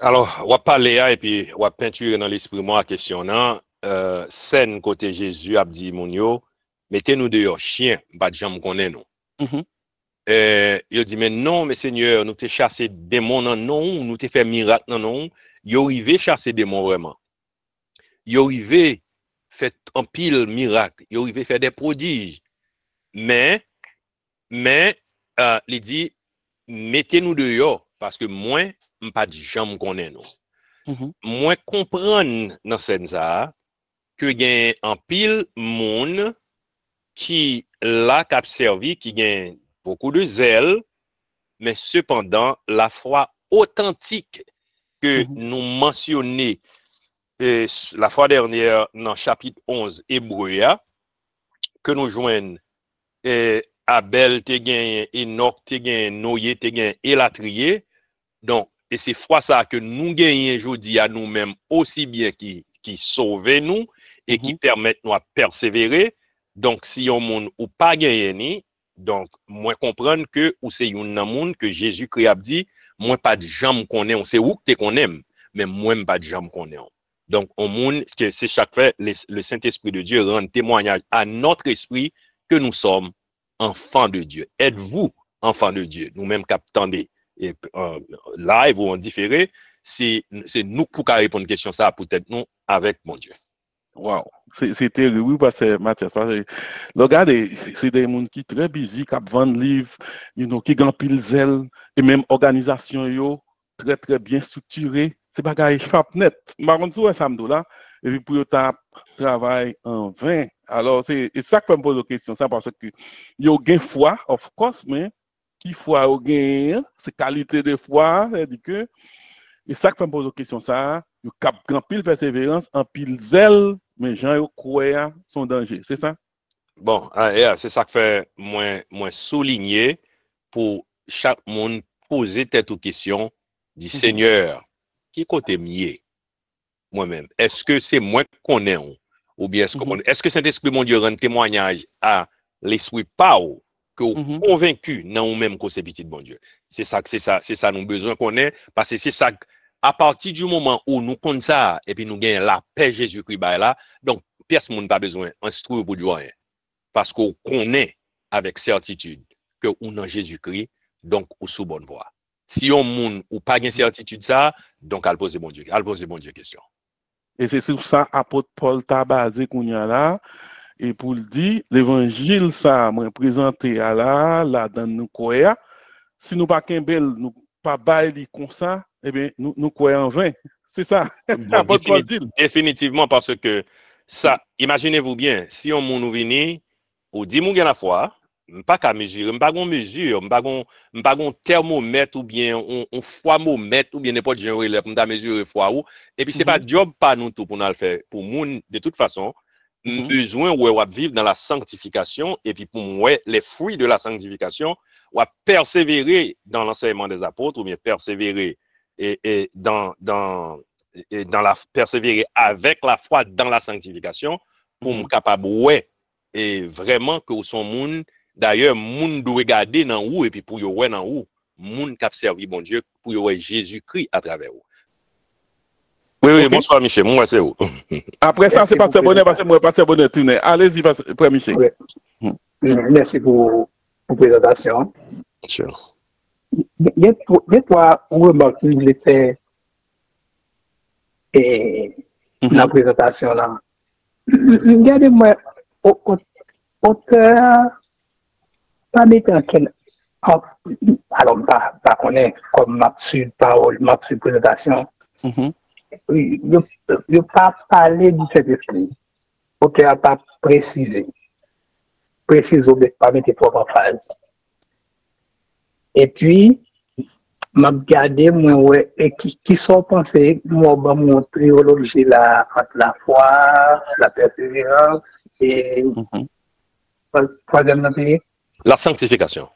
B: Alors, on va parler et puis on va peinturer dans l'esprit moi la question là. Scène côté Jésus a dit mon yo, mettez-nous dehors chien, pas de jambe connaît nous. Il dit mais non mais Seigneur, nous t'ai chassé démons non non, nous t'ai fait miracle non non, yo arrivé chasser démons vraiment. Yo arrivé fait un pile miracle, yo arrivé faire des prodiges. Mais il dit mettez-nous dehors parce que moi pas de jambe connaît nous. Moi comprendre dans scène ça que gain en pile monde qui l'a cap servi qui gagne beaucoup de zèle mais cependant la foi authentique que nous mentionnons la fois dernière dans chapitre 11 Hébreu que nous joignent Abel te gagne Enoch te gagne Noé te gagne Elatrié donc et c'est foi ça que nous gagnons aujourd'hui à nous-mêmes aussi bien qui sauve nous et qui permettent nous à persévérer. Donc si on monde ou pas gagné ni donc moi comprendre que ou c'est un monde que Jésus-Christ a dit moi pas de jambe connaît on c'est où que qu'on aime mais moi pas de jambe connaît. Donc on monde que c'est chaque fois le Saint-Esprit de Dieu rend témoignage à notre esprit que nous sommes enfants de Dieu. Êtes-vous enfants de Dieu? Nous-mêmes qu'attendez et live ou en différé, c'est nous pour répondre à question ça peut-être nous avec mon Dieu.
A: Wow, c'est terrible, oui, parce que Mathias, parce que regardez, c'est des gens qui sont très busy, qui vendent livres, qui ont pile zèle, et même organisation, très très bien structurée. C'est pas gars échappe net. Par contre, ça me là, et puis pour travail en vain. Alors, c'est ça que je me pose la question, ça, parce que yo gain foi, of course, mais qui foi au gain, c'est qualité de foi, c'est-à-dire que, et ça que je me pose la question, ça, yo cap grand pile persévérance, en pile zèle, mais gens yo croient son danger, c'est ça?
B: Bon, c'est ça que fait moins souligner pour chaque monde poser tête aux questions du Seigneur, qui côté mieux moi-même. Est-ce que c'est moi qu'on est ou bien est-ce que Saint-Esprit mon Dieu rend témoignage à l'esprit Pao que vous convaincu non ou même que c'est petit de bon Dieu. C'est ça nous besoin qu'on ait parce que c'est ça à partir du moment où nous connaissons ça et puis nous gagnons la paix Jésus-Christ là donc personne n'a pas besoin d'instruire pour dire rien parce qu'on connaît avec certitude que on a Jésus-Christ donc ou sous bonne voie. Si on moun ou pas gain certitude ça donc elle pose bon Dieu question.
A: Et c'est sur ça apôtre Paul t'a basé qu'on y a là et pour le dire l'évangile ça m'a présenté à là dans nous croire si nous pas bel nous pas bailler comme ça eh bien nous croyons en vain. C'est ça.
B: Bon, définitivement parce que ça imaginez-vous bien si on nous venir ou dit moun gen la foi pas qu'à mesurer pas gon mesure pas gon thermomètre ou bien on foimomètre ou bien n'importe genre relève pour mesurer foi ou et puis c'est pas job pas nous tout pour nous le faire pour moun de toute façon besoin ou vivre dans la sanctification et puis pour moi les fruits de la sanctification ou persévérer dans l'enseignement des apôtres ou bien persévérer et dans persévérer avec la foi dans la sanctification pour me capable ouais et vraiment que son monde d'ailleurs monde doit regarder dans où et puis pour ouais dans où monde qui servi bon Dieu pour ouais Jésus-Christ à travers vous. Oui, bonsoir Michel, moi c'est où.
A: Après ça, c'est Pasteur Bonnet, parce que moi, Pasteur Bonnet, tourné. Allez-y, Frère Michel.
C: Merci pour la présentation.
B: Sure.
C: Il y a trois remarques que je voulais faire dans la présentation là. Regardez-moi, auteur, pas mettre en quel. Alors, pas connaître comme ma parole, ma présentation. Il n'a pas parlé du Saint-Esprit. Auteur n'a pas précisé. Précisé, mais pas mettre trois phrases. Et puis, m'a regardé, moi, ouais, et qui sont pensés, moi, mon théologie là, entre la foi, la persévérance et troisième pays.
B: La sanctification.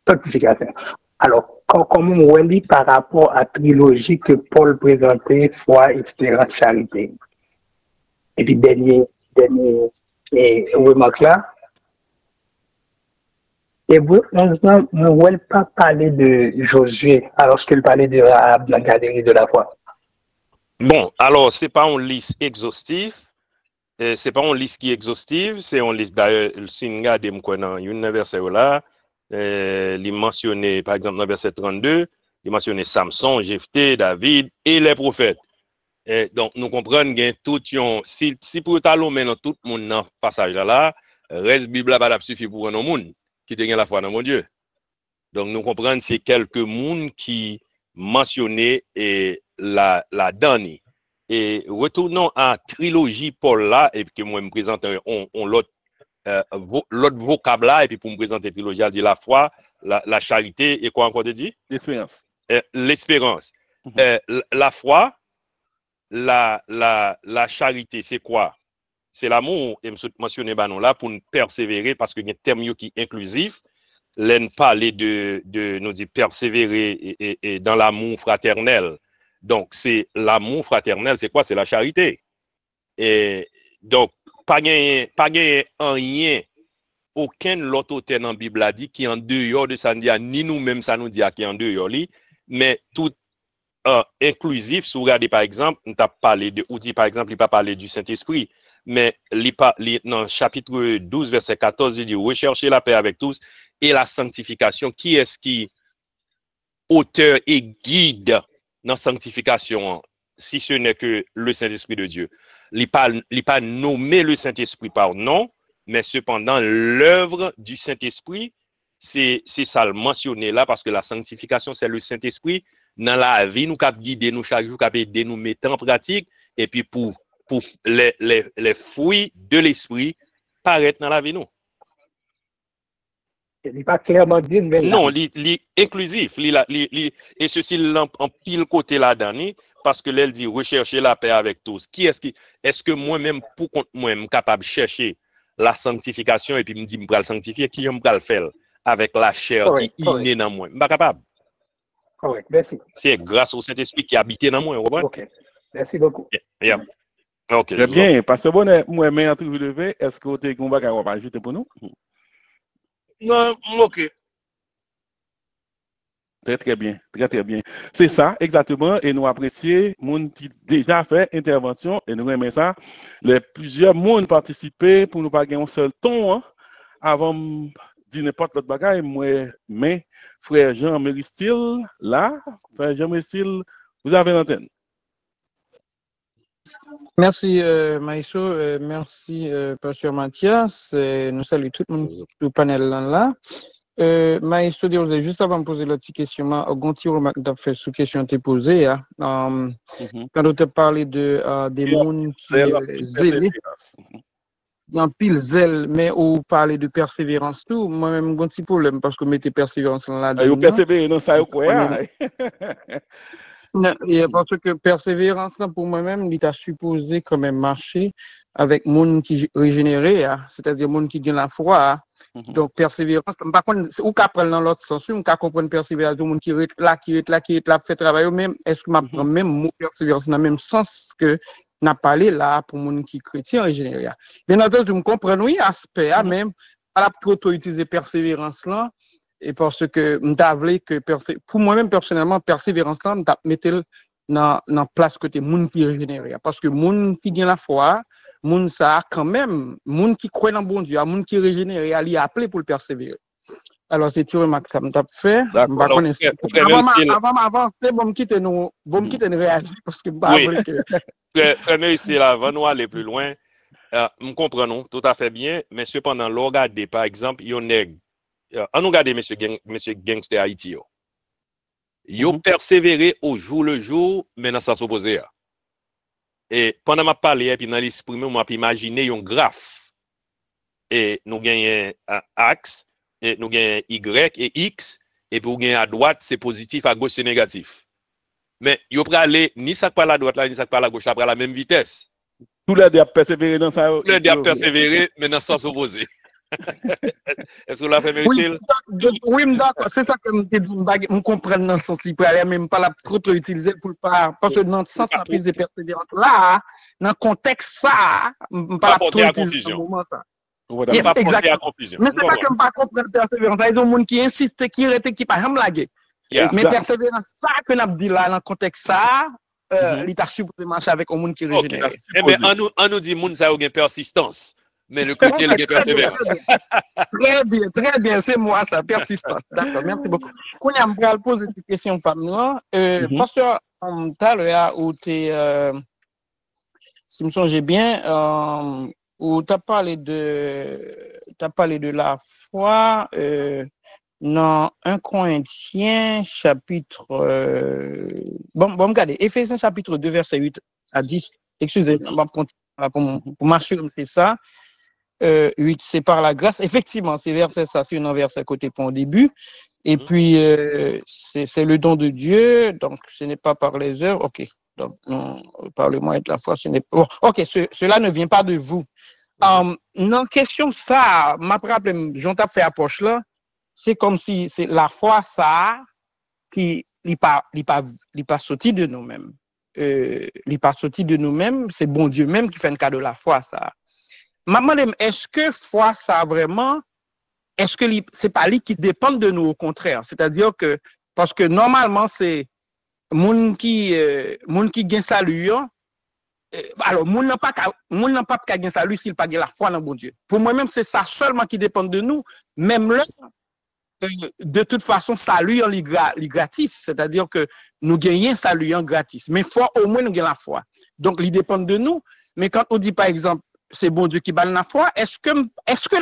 C: Sanctification. Alors, comment on lit par rapport à la trilogie que Paul présentait, foi, espérance, charité. Et puis, dernier remarque là. Et vous, on ne veut pas parler de Josué alors qu'il parlait de la galerie de la foi.
B: Bon, alors, ce n'est pas une liste exhaustive. C'est pas une liste qui est exhaustive. C'est une liste, d'ailleurs, si nous regardons dans une verset là, il mentionné, par exemple, dans verset 32, il mentionné Samson, Jephthé, David et les prophètes. Et donc, nous comprenons que tout si pour talon maintenant tout le monde dans ce passage là, reste Bible là pas suffit pour un monde qui te la foi dans mon Dieu. Donc, nous comprenons c'est quelques mondes qui mentionnaient et la dernière. Et retournons à trilogie Paul là, et puis que moi me présente l'autre vocable là, et puis pour me présenter trilogie, elle dit la foi, la charité, et quoi encore te dit?
A: L'espérance.
B: L'espérance. La foi, la charité, c'est quoi? C'est l'amour, et je mentionné là pour nous persévérer, parce qu'il y a un terme qui est inclusif. L'en parler de nous dire persévérer et dans l'amour fraternel. Donc, c'est l'amour fraternel, c'est quoi? C'est la charité. Et donc, pas gagner rien, aucun autre auteur dans la Bible a dit qui est en dehors de ça, ni nous-mêmes, ça nous dit qui est en dehors, mais tout inclusif, si vous regardez par exemple, on t'a parlé de, ou dit par exemple, il n'a pas parlé du Saint-Esprit, mais dans chapitre 12, verset 14, il dit recherchez la paix avec tous et la sanctification. Qui est-ce qui auteur et guide dans la sanctification, si ce n'est que le Saint-Esprit de Dieu? Il n'a pas nommé le Saint-Esprit par nom, mais cependant, l'œuvre du Saint-Esprit, c'est ça le mentionner là, parce que la sanctification, c'est le Saint-Esprit. Dans la vie, nous cap guider nous chaque jour, cap aider nous mettre en pratique, et puis pour les fruits de l'Esprit paraître dans la vie, nous.
C: Il n'est pas clairement dit, mais
B: non, il est inclusif. Et ceci, en pile côté là-dedans, parce que l'elle dit rechercher la paix avec tous. Est-ce que moi-même, pour compte moi-même, capable de chercher la sanctification et puis me dit, je vais le sanctifier, qui je vais le faire avec la chair qui est innée dans moi? Je ne suis pas capable.
C: Correct, merci.
B: C'est grâce au Saint-Esprit qui habite dans moi.
C: Ok, merci beaucoup.
B: Yeah. Okay,
A: très bien, parce que bon, moi-même, entre vous lever, est-ce que vous avez un bagage à ajouter pour nous?
B: Non, ok.
A: Très bien, très bien. C'est ça, exactement, et nous apprécions monde qui déjà fait intervention, et nous aimons ça. Plusieurs monde participer pour nous pas gagner un seul ton, hein, avant de dire n'importe quel bagage, mais frère Jean Méristil, là, frère Jean Méristil, vous avez l'antenne.
D: Merci, Maïso. Merci, Pasteur Mathias. Nous saluons tout le monde du panel là. Maïso, juste avant de poser la petite question, un petit remarque fait sous question t'es posée. Quand on te parlé de des mondes qui zélés, en pile zèle, mais on parlait de persévérance tout. Moi-même, j'ai un petit problème parce que mettez persévérance là-dedans.
A: Vous persévérez dans ça, quoi?
D: Non, parce que persévérance, là, pour moi-même, il t'a supposé quand même marcher avec monde qui régénéré, c'est-à-dire monde qui gagne la foi. Donc, persévérance, par contre, ou qu'à prendre dans l'autre sens, ou qu'à comprendre persévérance, tout le monde qui est là, fait travail, même, est-ce que m'a prend même mot persévérance dans le même sens que n'a parlé là pour monde qui est chrétien régénéré. Bien entendu, je comprends, oui, aspect, même, à la trop utiliser persévérance là, et parce que m'avait que pour moi-même personnellement persévérance là m't'a mettre dans place côté monde qui régénéré parce que monde qui gagne la foi monde ça quand même monde qui croit dans bon Dieu monde qui régénéré il a appelé pour le persévérer. Alors c'est une remarque ça m't'a fait avant c'est bon quitter nous réagir parce que
B: frère ici là avant nous aller plus loin nous comprenons tout à fait bien mais cependant regardez par exemple il y a on regarde monsieur gangster Haïti yo persévéré au jour le jour mais dans sens opposé. Et pendant m'a parlé et puis dans l'esprit moi imaginer un graphe et nous gagnons un axe et nous gagnons y et x et puis nous gagnons à droite c'est positif à gauche c'est négatif. Mais yo peut aller ni ça par la droite là ni ça par la gauche là à la même vitesse.
A: Tous les deux persévérer dans ça.
B: Tous les deux persévérer mais dans sens opposé. Est-ce que la fait mériter?
D: Oui, d'accord. C'est ça que je dis. Je comprends dans ce sens là même pas la trop utiliser pour pas parce que dans le sens la prise de persévérance là, dans le contexte ça, pas la trop utiliser dans le moment ça. Exactement. Mais c'est pas que je pas comprendre persévérance. Il y a des gens qui insistent, qui arrêtent, qui pas jamais laguer. Mais persévérance ça que n'a dit là dans le contexte ça, il a supposé marcher avec un monde qui régénère.
B: Mais on nous dit monde ça a une persistance. Mais le côté de persévérance.
D: Très bien, c'est moi ça, persistance. D'accord, merci beaucoup. Quand on a poser des questions par moi, parce que tout à l'heure où tu si je me souviens bien, où tu as parlé de la foi dans 1 Corinthiens chapitre bon regardez, Éphésiens chapitre 2 verset 8 à 10. Excusez-moi, pour m'assurer c'est ça. 8, c'est par la grâce. Effectivement, c'est verset, ça, c'est un verset côté point au début. Et puis, c'est le don de Dieu, donc ce n'est pas par les œuvres. OK. Donc, par le moyen de la foi, ce n'est pas. OK, cela ne vient pas de vous. Non, question ça, ma rappelé, j'en t'ai fait approche là, c'est comme si c'est la foi, ça, qui n'est pas sorti de nous-mêmes. Il pas sorti de nous-mêmes, c'est bon Dieu même qui fait un cas de la foi, ça. Maman, est-ce que foi, ça vraiment, est-ce que c'est pas lui qui dépend de nous au contraire? C'est-à-dire que, parce que normalement, c'est moun qui gagne salut, alors, moun n'a pas qu'à gagner salut s'il pas la foi dans bon Dieu. Pour moi-même, c'est ça seulement qui dépend de nous. Même là, de toute façon, salut en gratis. C'est-à-dire que nous gagnons salut en gratis. Mais foi, au moins, nous gagnons la foi. Donc, il dépend de nous. Mais quand on dit, par exemple, c'est bon Dieu qui balle la foi, est-ce que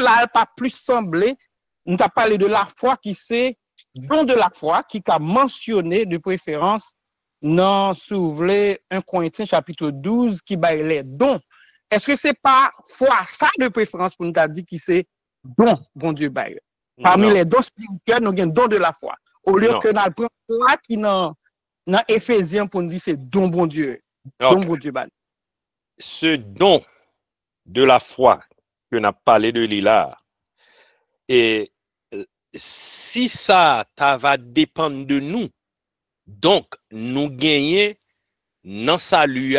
D: là, elle pas plus semblé, nous t'a parlé de la foi qui c'est don de la foi, qui a mentionné de préférence dans s'ouvrir 1 Corinthiens chapitre 12 qui baille les dons. Est-ce que c'est pas foi ça de préférence pour nous t'a dit qui c'est don, bon Dieu baille? Parmi les dons spirituels, nous avons don de la foi. Au lieu que nous prenons foi qui dans Éphésiens pour nous dire c'est don bon Dieu. Don bon Dieu baille.
B: Ce don de la foi que n'a parlé de Lila, et si ça va dépendre de nous, donc nous gagnons dans salut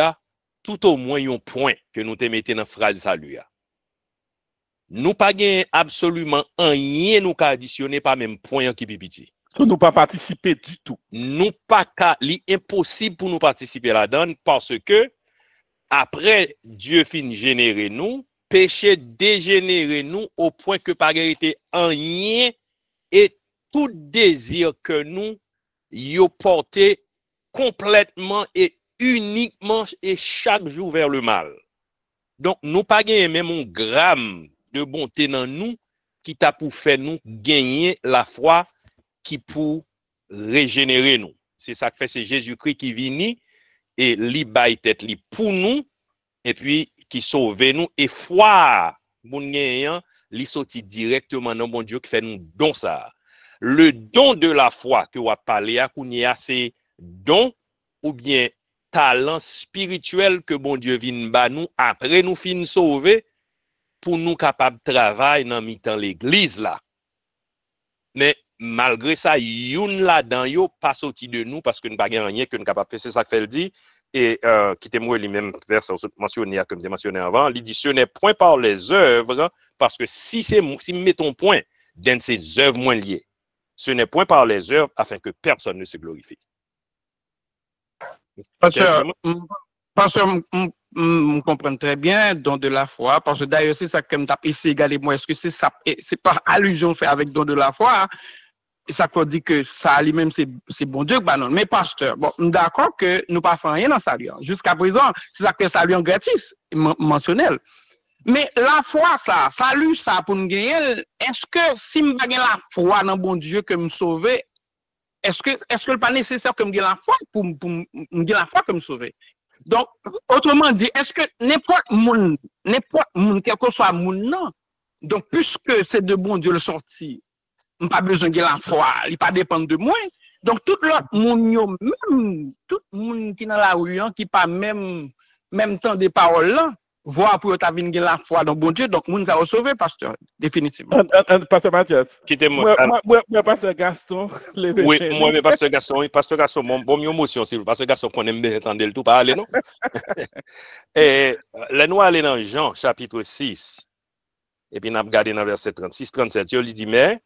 B: tout au moins un point que nous te mettons dans la phrase salut. Nous pas gagnons absolument rien nous additionner par même point qui pipiti.
A: Nous pas participer du tout.
B: Nous pas impossible pour nous participer là-dedans parce que après Dieu fin générer nous, péché dégénérer nous au point que pas été en rien et tout désir que nous y porté complètement et uniquement et chaque jour vers le mal. Donc nous pas gagner même un gramme de bonté dans nous qui t'a pour faire nous gagner la foi qui pour régénérer nous. C'est ça que fait c'est Jésus-Christ qui vient et li bay tête li pour nous et puis qui sauve nous et foi moun gagnant li sorti directement dans bon Dieu qui fait nous don ça. Le don de la foi que on a parlé à kounya c'est don ou bien talent spirituel que bon Dieu vient ba nous après nous fin sauver pour nous capable travailler dans mi-temps l'église là. Mais malgré ça, youn là-dedans yo pas sorti de nous parce que nous pas rien que nous capable faire, c'est ça que fait le dit. Et qui était moi lui-même verset mentionné comme j'ai mentionné avant, il dit ce n'est point par les œuvres parce que si nous mettons point dans ces œuvres moins liées, ce n'est point par les œuvres afin que personne ne se glorifie.
D: Pasteur, on comprend très bien don de la foi, parce que d'ailleurs c'est ça que je t'ai essayé de regarder moi, est-ce que c'est ça, c'est par allusion fait avec don de la foi, et ça qu'on dit que ça lui-même c'est bon Dieu, bah non. Mais pasteur, bon, d'accord que nous pas faisons rien dans ça lui. Jusqu'à présent, c'est ça que ça lui en gratis, mentionnel. Mais la foi, ça, salut ça pour nous gagner, est-ce que si je gagne la foi dans bon Dieu que me sauver, est-ce que c'est pas nécessaire que me gagne la foi pour me gagner la foi que me sauver? Donc, autrement dit, est-ce que n'importe monde, quel que soit monde, non? Donc, puisque c'est de bon Dieu le sorti, on n'a pas besoin de la foi, il pas dépend de moi. Donc, tout l'autre monde, même, tout le monde qui est dans la rue, qui pas même temps des paroles là, voir pour ta vie la foi dans bon Dieu, donc moun ça va sauver, pasteur, définitivement.
A: Pasteur Mathias.
B: Quittez-moi.
A: Moi, pasteur Gaston.
B: Oui, moi, mais pasteur Gaston, bon émotion, c'est pasteur Gaston qu'on aime bien entendre le tout parler, non? Et la nous aller dans Jean, chapitre 6, et puis nous avons regardé dans verset 36-37, il dit, mais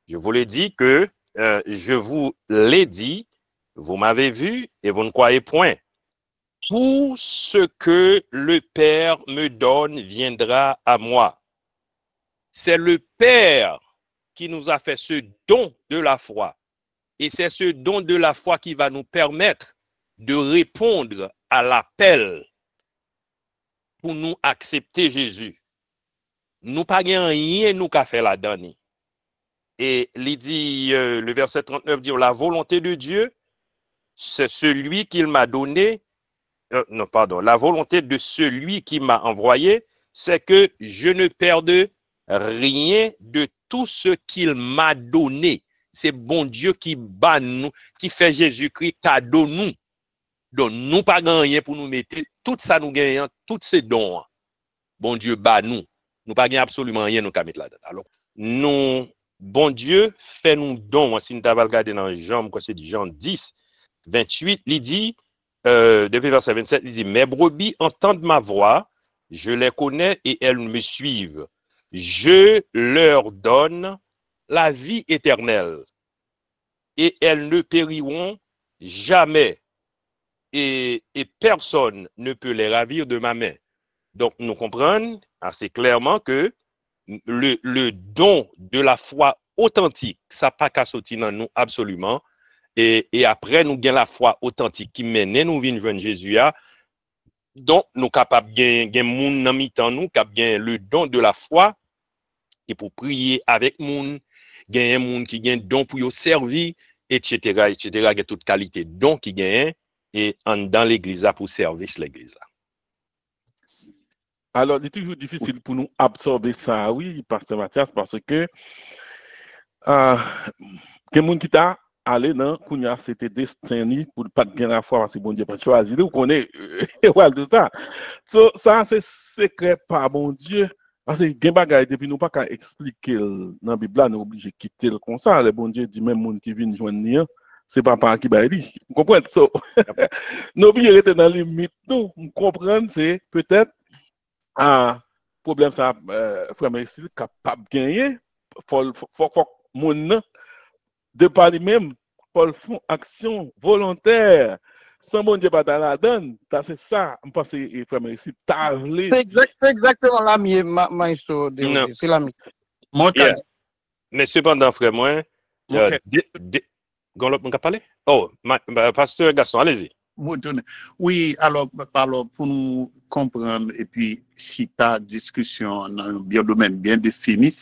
B: je vous l'ai dit que je vous l'ai dit, vous m'avez vu et vous ne croyez point. Tout ce que le Père me donne viendra à moi. C'est le Père qui nous a fait ce don de la foi. Et c'est ce don de la foi qui va nous permettre de répondre à l'appel pour nous accepter Jésus. Nous pas rien nous qu'a fait la donne. Et il dit, le verset 39 dit, la volonté de Dieu, c'est celui qu'il m'a donné. Non, pardon. La volonté de celui qui m'a envoyé, c'est que je ne perde rien de tout ce qu'il m'a donné. C'est bon Dieu qui bat nous, qui fait Jésus-Christ cadeau nous. Donc, nous pas rien pour nous mettre tout ça nous gagnons, tous ces dons. Bon Dieu bat nous. Nous pas gagnons absolument rien nous mettre là-dedans. Alors, nous, bon Dieu fait nous dons. Si nous avons regardé dans Jean, c'est Jean 10, 28, il dit, depuis verset 27, il dit, mes brebis entendent ma voix, je les connais et elles me suivent. Je leur donne la vie éternelle et elles ne périront jamais et personne ne peut les ravir de ma main. Donc, nous comprenons assez clairement que le don de la foi authentique, ça n'a pas qu'à sortir dans nous absolument. Et après, nous gagnons la foi authentique qui mène nous venir joindre Jésus. Donc, nous sommes capables de gagner moun dans mi-temps, nous capables le don de la foi et pour prier avec moun, gagner moun qui gagne don pour servir, etc., etc., il y a toute qualité de don qui gagne et dans l'église pour servir l'église.
A: Alors, il est toujours difficile pour nous absorber ça, oui, pasteur Mathias, parce que il y a des gens qui t'a allé dans Kounia, c'était destiné pour ne pas gagner la foi parce que bon Dieu pas choisi. Vous connaissez tout ça. Ça, c'est secret par bon Dieu. Parce que les bagages, depuis nous pas qu'à expliquer dans la Bible, nous obligés de quitter le comme ça. Le bon Dieu dit même monde qui vient joindre, c'est papa qui va dire. Vous comprenez? Nous obligés de rester dans les limites. Nous comprenons, c'est peut-être un problème, ça, frère Messi, capable de gagner. Faut mon de par lui-même, pour font action volontaire. Sans bon Dieu pas dans la donne, c'est ça, je pense que frère Messi,
D: c'est exactement la maestro. C'est la mienne.
B: Yeah. Mais cependant, frère, moi, on peut parler? Oh, pasteur Gaston, allez-y.
E: Oui, alors pour nous comprendre et puis si ta discussion dans un domaine bien défini,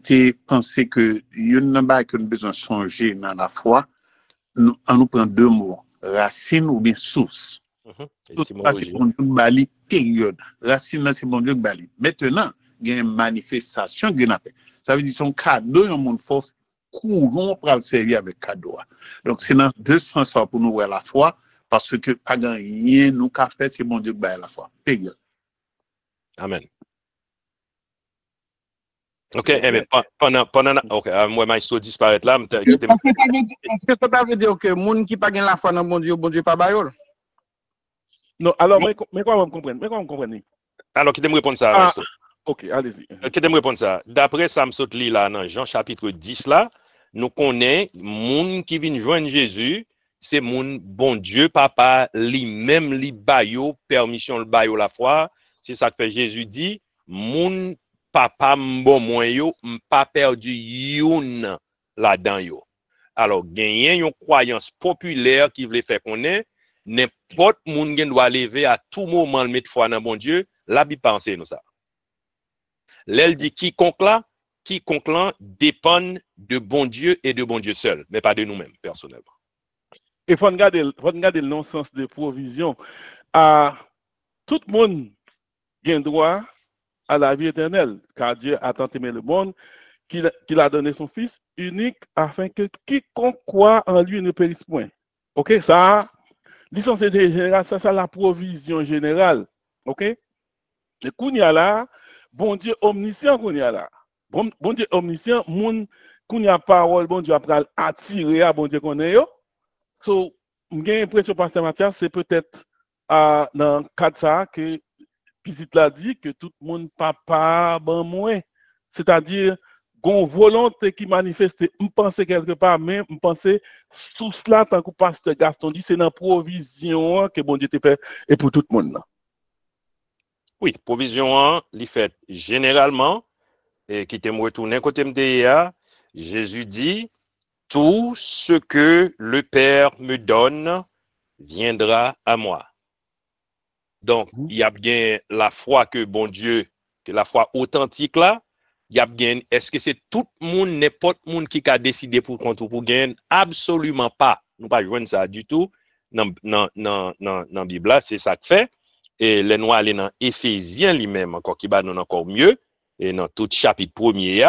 E: j'ai pensé que il y a une chose que nous besoin de changer dans la foi, on nous prend deux mots, racine ou bien source. Tout ça c'est bon Dieu bali période. Racine c'est bon Dieu bali. Maintenant, il y a une manifestation qui ça veut dire son cadeau un monde force courant pour le servir avec cadeau. Donc c'est dans deux sens pour nous voir la foi. Parce que pas rien nous qu'a fait, c'est bon Dieu qui à la foi.
B: Amen. Ok, mais pendant ok, moi, maestro disparaît là.
D: Est-ce que ça veut dire que les gens qui n'ont pas la foi dans bon Dieu pas baillol?
A: Non, alors, mais quoi, on comprend?
B: Alors, qui te me répondre ça,
A: Ah,
B: maestro?
A: ok, allez-y.
B: Qui te me répondre ça? D'après ça, me saute là, dans Jean chapitre 10, là, nous connaissons, moun qui vient joindre Jésus, c'est moun bon Dieu, papa, lui-même, li bayo, permission le bayo la foi. C'est ça que Jésus dit, moun papa m'bon moi yo, m'pas perdu youn là-dedans yo. Alors, gagner une croyance populaire qui veut faire connaître, n'importe moun gen doit lever à tout moment le mettre foi dans bon Dieu, la Bible pense nous ça. L'elle dit quiconque là dépend de bon Dieu et de bon Dieu seul, mais pas de nous-mêmes, personnellement.
A: Il faut regarder le non-sens de provision. Tout le monde a droit à la vie éternelle, car Dieu a tant aimé le monde qu'il a donné son Fils unique afin que quiconque croit en lui ne périsse point. Ok, ça, licence générale, ça, c'est la provision générale. Ok, le kounya là, bon Dieu omniscient kounya là. Bon Dieu omniscient, moun kounya parole, bon Dieu après attirer à bon Dieu qu'on est yo. So, j'ai l'impression, Pasteur Mathias, c'est peut-être dans le cas de ça que Pisite l'a dit que tout le monde papa ben moins. C'est-à-dire, gon volonté qui manifeste, je pense quelque part, mais je pense sous cela, tant que Pasteur Gaston dit, c'est dans la provision que bon Dieu te fait et pour tout le monde.
B: Oui, provision, il fait généralement, et qui te me retourne côté MDA, Jésus dit, tout ce que le Père me donne viendra à moi. Donc, il y a bien la foi que bon Dieu, que la foi authentique là, il y a bien, est-ce que c'est tout le monde, n'importe monde qui a décidé pour contre ou pour gagner? Absolument pas. Nous pas joindre ça du tout. Dans la Bible là, c'est ça que fait. Et les noirs aller dans Éphésiens lui-même encore qui va nous encore mieux et dans tout chapitre premier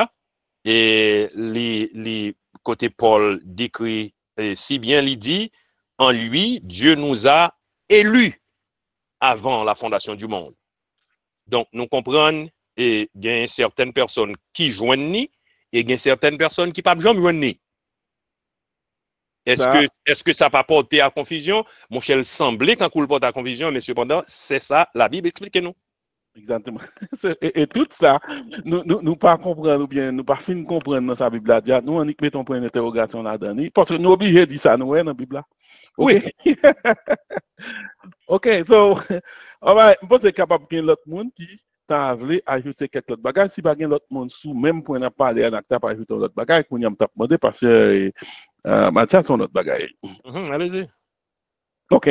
B: et les côté Paul décrit si bien il dit en lui Dieu nous a élus avant la fondation du monde. Donc nous comprenons et il y a certaines personnes qui joignent ni et il y a certaines personnes qui pas jamais joindre ni. Est-ce que ça pas porter à confusion? Mon cher semblait quand il porte à confusion, mais cependant, c'est ça, la Bible explique-nous.
A: Exactement. Et tout ça, nous pas comprendre ou bien nous pas fin comprendre dans sa Bible là. Nous on y mettons point d'interrogation là-dedans. Parce que nous obligés de dire ça, nous, dans la Bible là. Okay? Oui. OK, so, on va être capable de l'autre monde qui t'a voulu ajouter quelques autres bagages. Si pas l'autre monde sous même point de parler, on a pas ajouter l'autre bagage, qu'on y a demandé parce que Mathias, son autre bagage.
B: Allez-y.
A: OK.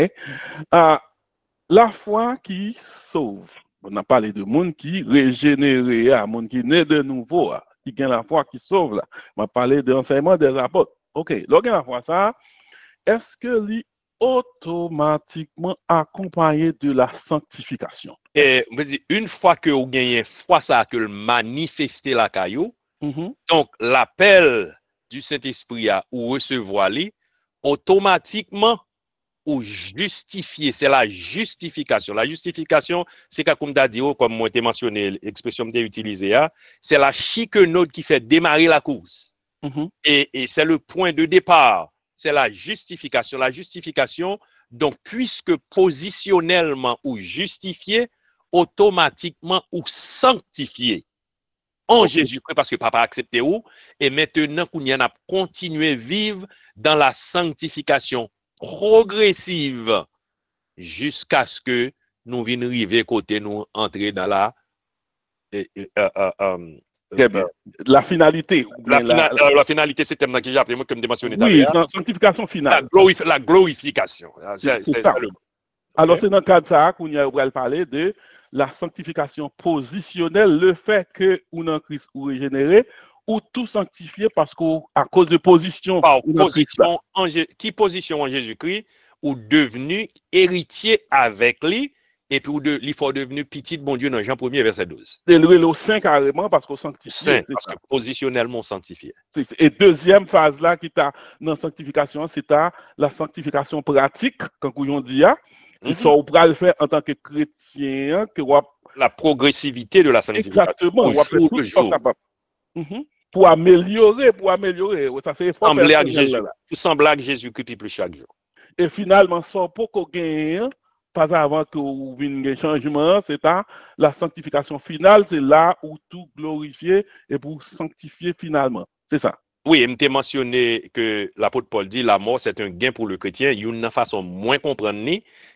A: La foi qui sauve. On a parlé de monde qui régénéré, monde qui naît de nouveau, qui gagne la foi qui sauve là. On a parlé de l'enseignement des apôtres. OK. Donc, la foi, ça, est-ce que lui automatiquement accompagné de la sanctification?
B: Et on veut dire, une fois que vous gagnez foi, ça que le manifester la caillou, donc l'appel du Saint-Esprit à ou recevoir lui, automatiquement ou justifier, c'est la justification. La justification, c'est comme tu as dit, comme moi t'ai mentionné, l'expression que tu as utilisée, c'est la chiquenaude qui fait démarrer la course. Et c'est le point de départ. C'est la justification. La justification, donc, puisque positionnellement ou justifié, automatiquement ou sanctifié en Jésus-Christ, parce que papa a accepté où, et maintenant qu'on y en a continué à vivre dans la sanctification progressive jusqu'à ce que nous venions arriver côté nous entrer dans la
A: la finalité.
B: La finalité, c'est tellement que j'ai appelé, comme mentionné.
A: Oui, sanctification finale.
B: La glorification.
A: C'est ça. Alors, c'est dans le cas de ça qu'on a parlé de la sanctification positionnelle, le fait que ou en Christ ou régénéré, ou tout sanctifié parce qu'à cause de position.
B: Qui position en Jésus-Christ, ou devenu héritier avec lui, et puis il faut devenir petit bon Dieu dans Jean 1er, verset 12.
A: C'est le saint carrément parce qu'on sanctifie.
B: Saint, parce que positionnellement sanctifié.
A: Et deuxième phase là qui t'a dans la sanctification, c'est la sanctification pratique, quand on dit, c'est ça qu'on peut le faire en tant que chrétien, que
B: la progressivité de la sanctification.
A: Exactement, on fait tout jour. Pour améliorer. Ça c'est effort personnel.
B: Pour sembler à Jésus-Christ plus chaque jour.
A: Et finalement, ça pour qu'on gagne, pas avant que vous vienne un changement, c'est la sanctification finale, c'est là où tout glorifier et pour sanctifier finalement. C'est ça.
B: Oui, il m'a mentionné que l'apôtre Paul dit la mort c'est un gain pour le chrétien. Il y a une façon moins comprendre,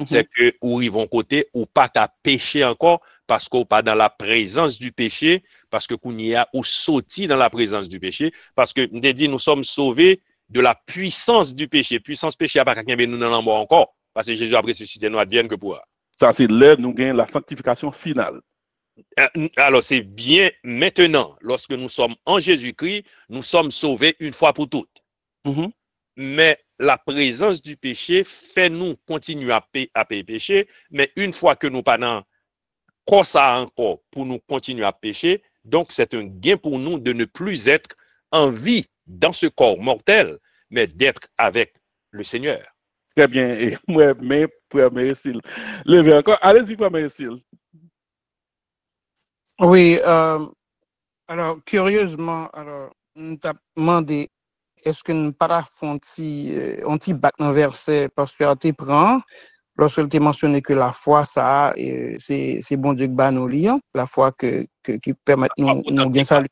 B: c'est que où ils vont côté ou pas qu'à pécher encore parce qu'on pas dans la présence du péché, parce que qu'on y a ou sorti dans la présence du péché, parce que on dit nous sommes sauvés de la puissance du péché. Puissance péché a pas qu'à nous dans la mort encore, parce que Jésus a ressuscité nous advienne que pour.
A: Ça c'est là nous gagnons la sanctification finale.
B: Alors, c'est bien maintenant, lorsque nous sommes en Jésus-Christ, nous sommes sauvés une fois pour toutes. Mais la présence du péché fait nous continuer à payer péché, mais une fois que nous pas comme ça encore pour nous continuer à pécher, donc c'est un gain pour nous de ne plus être en vie dans ce corps mortel, mais d'être avec le Seigneur.
A: Très bien. Et moi, mais Frère Méricile, levez encore. Allez-y, Frère Méricile.
D: Oui, alors curieusement, alors nous t'a demandé est-ce que nous pas on t'y bac dans verset parce que tu prends lorsque tu mentionné que la foi ça c'est bon Dieu qui bat nos liens, la foi qui permet nous bien saluer.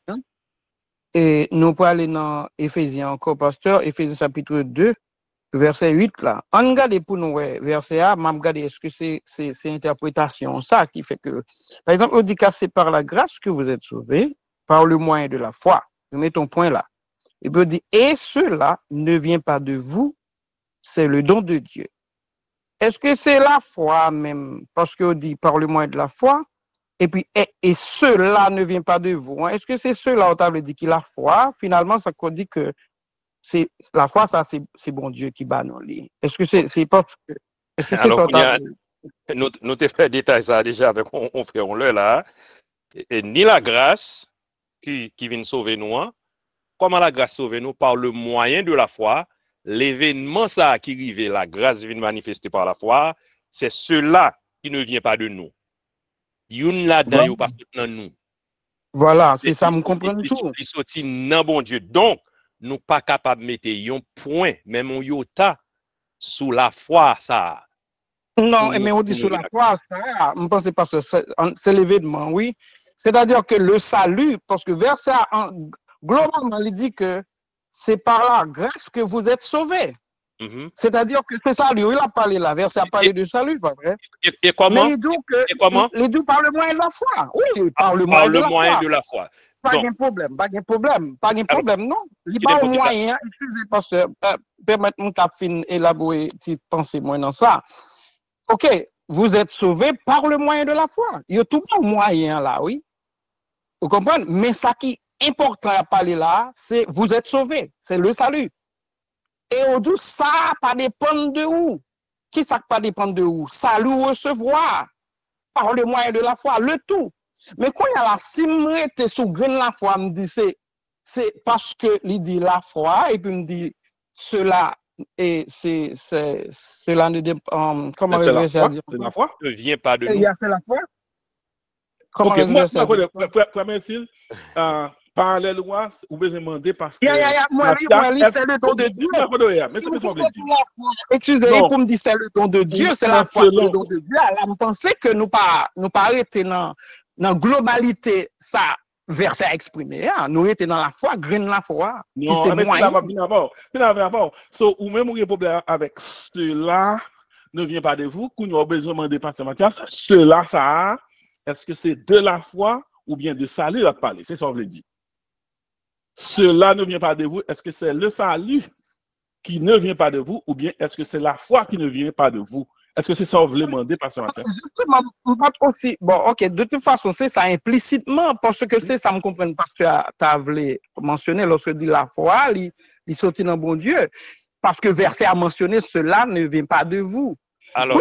D: Et nous pour aller dans Éphésiens encore pasteur, Éphésiens chapitre 2 verset 8 là. On regarde pour nous verset A, m'a regardé est-ce que c'est interprétation ça qui fait que par exemple on dit que c'est par la grâce que vous êtes sauvés par le moyen de la foi. Nous mettons un point là. Et puis on dit et cela ne vient pas de vous, c'est le don de Dieu. Est-ce que c'est la foi même parce qu'on dit par le moyen de la foi et puis et cela ne vient pas de vous. Hein? Est-ce que c'est cela on t'a dit que la foi finalement ça qu'on dit que c'est la foi, ça c'est bon Dieu qui bat nos lits. Est-ce que c'est pas
B: alors nous te fait détail ça déjà avec on frère on le là et ni la grâce qui vient sauver nous comment la grâce sauve nous par le moyen de la foi l'événement ça qui arrive la grâce vient manifester par la foi c'est cela qui ne vient pas de nous une là-dedans il pas dans nous
D: voilà c'est ça me comprendre tout
B: il sorti dans bon Dieu donc nous pas capable de mettre un point, même un iota, sous la foi, ça.
D: Non, mais on dit sous la foi, ça, je pense pas que c'est l'événement, oui. C'est-à-dire que le salut, parce que verset, globalement, il dit que c'est par la grâce que vous êtes sauvés. C'est-à-dire que ce salut, il a parlé là, verset a parlé de salut, pas vrai?
B: Et comment?
D: Mais il dit par le moyen de la foi. Oui, par le moyen de la foi. Pas de problème, non. Il n'y a pas de moyen, excusez, pasteur, permettez-moi de élaborer une petite pensée moins dans ça. Ok, vous êtes sauvés par le moyen de la foi. Il y a tout un moyen là, oui. Vous comprenez? Mais ça qui est important à parler là, c'est vous êtes sauvés, c'est le salut. Et on dit ça pas dépend de où. Qui ça pas dépend de où? Salut recevoir par le moyen de la foi, le tout. Mais quand il y a la simrete sous grain la foi, me dit c'est parce que il dit la foi et puis me dit cela et cela ne dépend comment
A: c'est la foi
B: ne vient pas de nous.
D: C'est la foi.
A: Comment frère Méricile parallèlement ou besoin demander parce que
D: moi c'est le don de Dieu. Excusez, pour me dire c'est le don de Dieu, c'est la foi, le don de Dieu. Là, je pensais que nous pas arrêter dans globalité ça verset exprimé nous était dans la foi grain la foi
A: qui c'est moyen c'est d'abord so ou même un problème avec cela ne vient pas de vous qu'on a besoin de demander pasteur Mathias cela ça est-ce que c'est de la foi ou bien de salut à parler c'est ça on veut dire cela ne vient pas de vous est-ce que c'est le salut qui ne vient pas de vous ou bien est-ce que c'est la foi qui ne vient pas de vous? Est-ce que c'est ça que vous voulez demander, pasteur Mathias?
D: Bon, ok, de toute façon, c'est ça implicitement, parce que c'est ça, me comprends, parce que tu as voulu mentionner, lorsque dit la foi, il sortit dans bon Dieu, parce que verset a mentionné, cela ne vient pas de vous.
B: Alors,